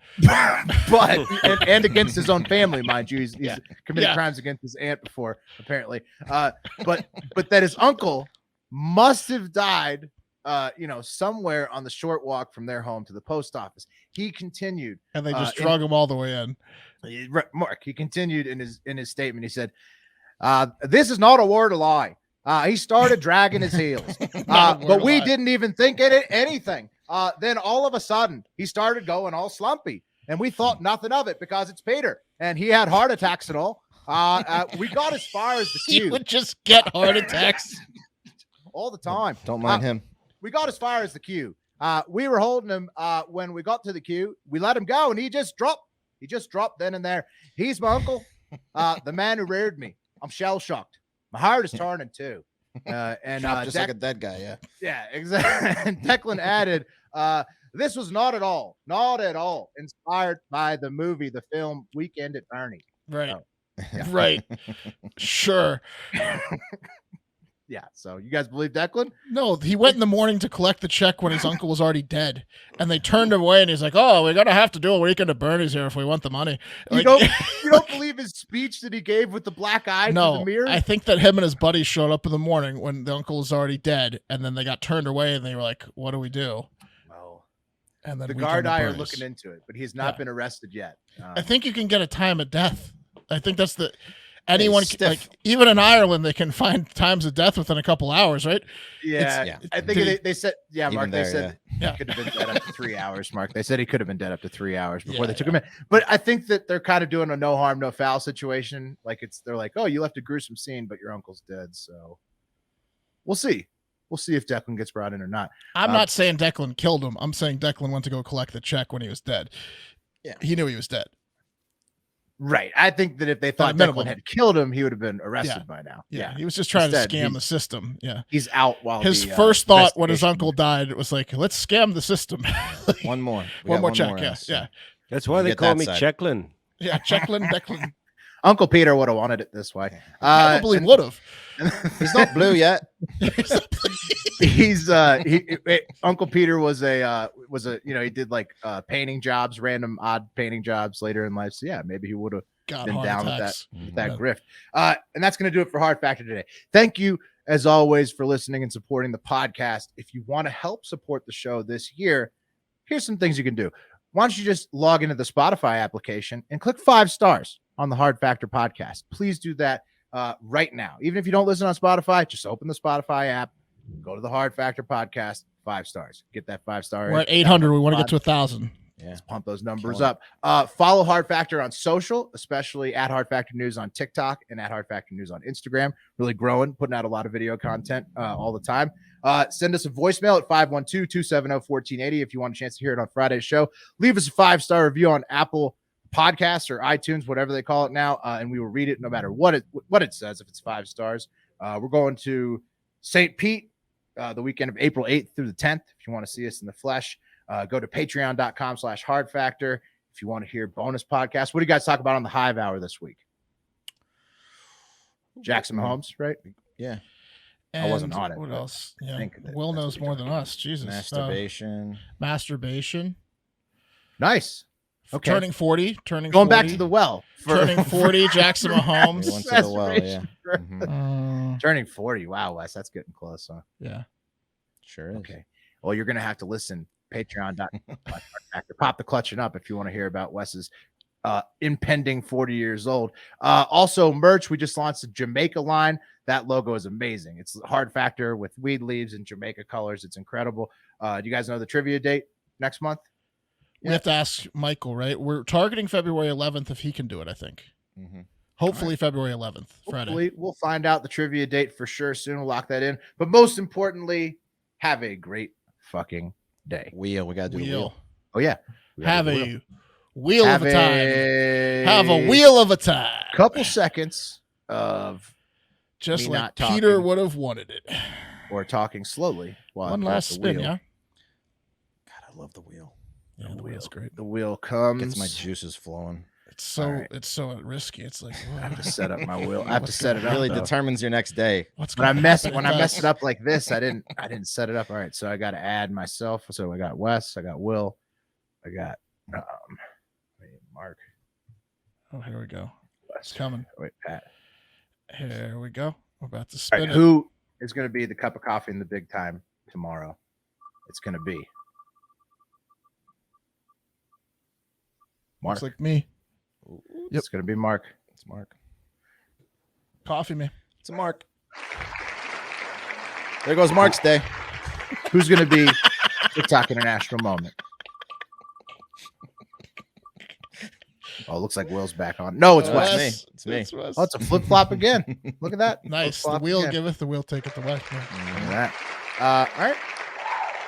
Speaker 1: But and against his own family, mind you. He's committed crimes against his aunt before, apparently. But that his uncle must have died somewhere on the short walk from their home to the post office. He continued.
Speaker 3: And they just drug him all the way in.
Speaker 1: Mark, he continued in his statement. He said, this is not a word of lie. He started dragging his heels, but we didn't even think anything. Then all of a sudden he started going all slumpy and we thought nothing of it because it's Peter and he had heart attacks and all. We got as far as the queue.
Speaker 3: He would just get heart attacks
Speaker 1: all the time.
Speaker 4: Don't mind him.
Speaker 1: We got as far as the queue. We were holding him when we got to the queue. We let him go and he just dropped. He just dropped then and there. He's my uncle, the man who reared me. I'm shell shocked. My heart is turning too. And
Speaker 4: just like a dead guy.
Speaker 1: Yeah, exactly. And Declan added, this was not at all inspired by the movie, the film Weekend at Bernie.
Speaker 3: Right.
Speaker 1: Oh, yeah.
Speaker 3: Right. Sure.
Speaker 1: Yeah. So you guys believe Declan?
Speaker 3: No, he went in the morning to collect the check when his uncle was already dead, and they turned him away. And he's like, "Oh, we're gonna have to do a Weekend at Bernie's here if we want the money."
Speaker 1: You
Speaker 3: Like,
Speaker 1: don't believe his speech that he gave with the black eye to
Speaker 3: no,
Speaker 1: the mirror?
Speaker 3: I think that him and his buddies showed up in the morning when the uncle was already dead, and then they got turned away, and they were like, "What do we do?"
Speaker 1: Well,
Speaker 3: And then
Speaker 1: the
Speaker 3: Weekend at
Speaker 1: Gardaí are
Speaker 3: Bernie's.
Speaker 1: looking into it, but he's not been arrested yet.
Speaker 3: I think you can get a time of death. I think that's the anyone
Speaker 4: stiff.
Speaker 3: like even in Ireland they can find times of death within a couple hours, right?
Speaker 1: Yeah, I think they said, Mark,
Speaker 4: Even
Speaker 1: they
Speaker 4: there,
Speaker 1: said
Speaker 3: yeah.
Speaker 1: he could have been dead up to 3 hours, Mark. They said he could have been dead up to 3 hours before they took him in. But I think that they're kind of doing a no harm, no foul situation. Like they're like, oh, you left a gruesome scene, but your uncle's dead. So we'll see. We'll see if Declan gets brought in or not.
Speaker 3: I'm not saying Declan killed him. I'm saying Declan went to go collect the check when he was dead.
Speaker 4: Yeah.
Speaker 3: He knew he was dead.
Speaker 1: Right. I think that if they thought
Speaker 3: minimum.
Speaker 1: Declan had killed him, he would have been arrested by now.
Speaker 3: Yeah. He was just trying
Speaker 1: Instead,
Speaker 3: to scam the system. Yeah.
Speaker 1: He's out while
Speaker 3: His
Speaker 1: the,
Speaker 3: first thought when his
Speaker 1: investigation-
Speaker 3: uncle died was like, let's scam the system.
Speaker 4: One more. We
Speaker 3: One
Speaker 4: got
Speaker 3: more check. Yeah.
Speaker 4: else.
Speaker 3: Yeah.
Speaker 2: That's why
Speaker 4: You
Speaker 2: they
Speaker 4: get
Speaker 2: call
Speaker 4: that
Speaker 2: me
Speaker 4: side.
Speaker 2: Checklin.
Speaker 3: Yeah. Declan.
Speaker 1: Uncle Peter would have wanted it this way.
Speaker 3: Probably would have.
Speaker 4: He's not blue yet.
Speaker 1: He's Uncle Peter was a he did like painting jobs, random odd painting jobs later in life. So yeah, maybe he would have
Speaker 3: got
Speaker 1: been
Speaker 3: heart
Speaker 1: down
Speaker 3: attacks.
Speaker 1: with that
Speaker 3: Yeah.
Speaker 1: grift. And that's going to do it for Hard Factor today. Thank you, as always, for listening and supporting the podcast. If you want to help support the show this year, here's some things you can do. Why don't you just log into the Spotify application and click 5 stars on the Hard Factor podcast? Please do that right now. Even if you don't listen on Spotify, just open the Spotify app, go to the Hard Factor podcast, 5 stars. Get that 5-star.
Speaker 3: We're at 800. We want to get to 1,000.
Speaker 4: Yeah.
Speaker 1: Let's pump those numbers up. Follow Hard Factor on social, especially at Hard Factor News on TikTok and at Hard Factor News on Instagram. Really growing, putting out a lot of video content all the time. Send us a voicemail at 512-270-1480 if you want a chance to hear it on Friday's show. Leave us a 5-star review on Apple Podcasts or iTunes, whatever they call it now, and we will read it no matter what it says. If it's 5 stars, we're going to St. Pete the weekend of April 8th through the 10th. If you want to see us in the flesh, go to patreon.com/Hard Factor. If you want to hear bonus podcasts, what do you guys talk about on the Hive Hour this week? Jackson Mahomes, right?
Speaker 4: Yeah.
Speaker 3: And
Speaker 1: I wasn't on it.
Speaker 3: What else?
Speaker 1: I
Speaker 3: Yeah.
Speaker 1: think that-
Speaker 3: Will
Speaker 1: that's
Speaker 3: knows
Speaker 1: what
Speaker 3: more
Speaker 1: you're
Speaker 3: than us. Jesus.
Speaker 4: Masturbation.
Speaker 3: Masturbation.
Speaker 1: Nice. Okay.
Speaker 3: Turning 40. Turning
Speaker 1: Going
Speaker 3: 40.
Speaker 1: back to the well.
Speaker 3: Turning 40. Jackson
Speaker 4: We
Speaker 3: Mahomes.
Speaker 4: went to the well, yeah. Mhm.
Speaker 1: Turning 40. Wow, Wes, that's getting close, huh?
Speaker 3: Yeah.
Speaker 4: Sure is.
Speaker 1: Okay. Well, you're going to have to listen. Patreon.com/Factor. Pop the clutching up if you want to hear about Wes's impending 40 years old. Also, merch. We just launched the Jamaica line. That logo is amazing. It's Hard Factor with weed leaves and Jamaica colors. It's incredible. Do you guys know the trivia date next month?
Speaker 3: We have to ask Michael, right? We're targeting February 11th if he can do it, I think.
Speaker 4: Mm-hmm.
Speaker 3: Hopefully February 11th, Friday.
Speaker 1: Hopefully, we'll find out the trivia date for sure soon. We'll lock that in. But most importantly, have a great fucking day.
Speaker 4: Wheel. We got to do the wheel.
Speaker 1: Oh, yeah. We gotta
Speaker 3: Have
Speaker 1: do the
Speaker 3: a wheel
Speaker 1: Have
Speaker 3: of a time.
Speaker 1: a
Speaker 3: Have a wheel of a time.
Speaker 1: couple seconds of
Speaker 3: Just
Speaker 1: me
Speaker 3: like
Speaker 1: not
Speaker 3: Peter
Speaker 1: talking.
Speaker 3: would have wanted it.
Speaker 1: or talking slowly while
Speaker 3: One
Speaker 1: I pull
Speaker 3: last
Speaker 1: the
Speaker 3: spin,
Speaker 1: wheel.
Speaker 3: yeah?
Speaker 4: God, I love the wheel.
Speaker 3: Yeah, the wheel's great.
Speaker 1: The wheel comes.
Speaker 4: Gets my juices flowing.
Speaker 3: It's
Speaker 1: All right.
Speaker 3: so risky. It's like
Speaker 1: I have to set up my wheel. I have to set it up.
Speaker 4: Really
Speaker 1: though.
Speaker 4: determines your next day.
Speaker 1: When I mess it up like this, I didn't set it up. All right, so I got to add myself. So I got Wes, I got Will, I got Mark.
Speaker 3: Oh, here we go.
Speaker 1: Wes.
Speaker 3: It's coming.
Speaker 1: Wait, Pat.
Speaker 3: Here we go. We're about to
Speaker 1: All
Speaker 3: spin
Speaker 1: right,
Speaker 3: it.
Speaker 1: who is going to be the cup of coffee in the big time tomorrow? It's going to be Mark.
Speaker 3: Looks like me.
Speaker 1: It's going to be Mark.
Speaker 4: It's Mark.
Speaker 3: Coffee me.
Speaker 4: It's a Mark. There goes Mark's day.
Speaker 1: Who's going to be TikTok International Moment? Oh, looks like Will's back on. No, it's Wes.
Speaker 3: Wes.
Speaker 4: It's me.
Speaker 3: It's Wes.
Speaker 1: Oh, it's a flip flop again. Look at that.
Speaker 3: Nice. The
Speaker 1: Flip-flop
Speaker 3: wheel
Speaker 1: again.
Speaker 3: giveth, the wheel taketh the way. Yeah.
Speaker 1: Look at that. All right.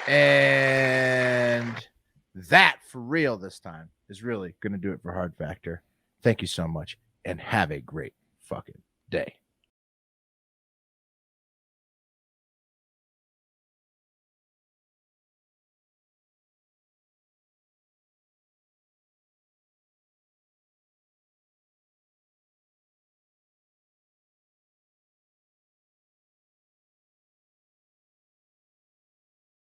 Speaker 1: And that for real this time is really going to do it for Hard Factor. Thank you so much and have a great fucking day.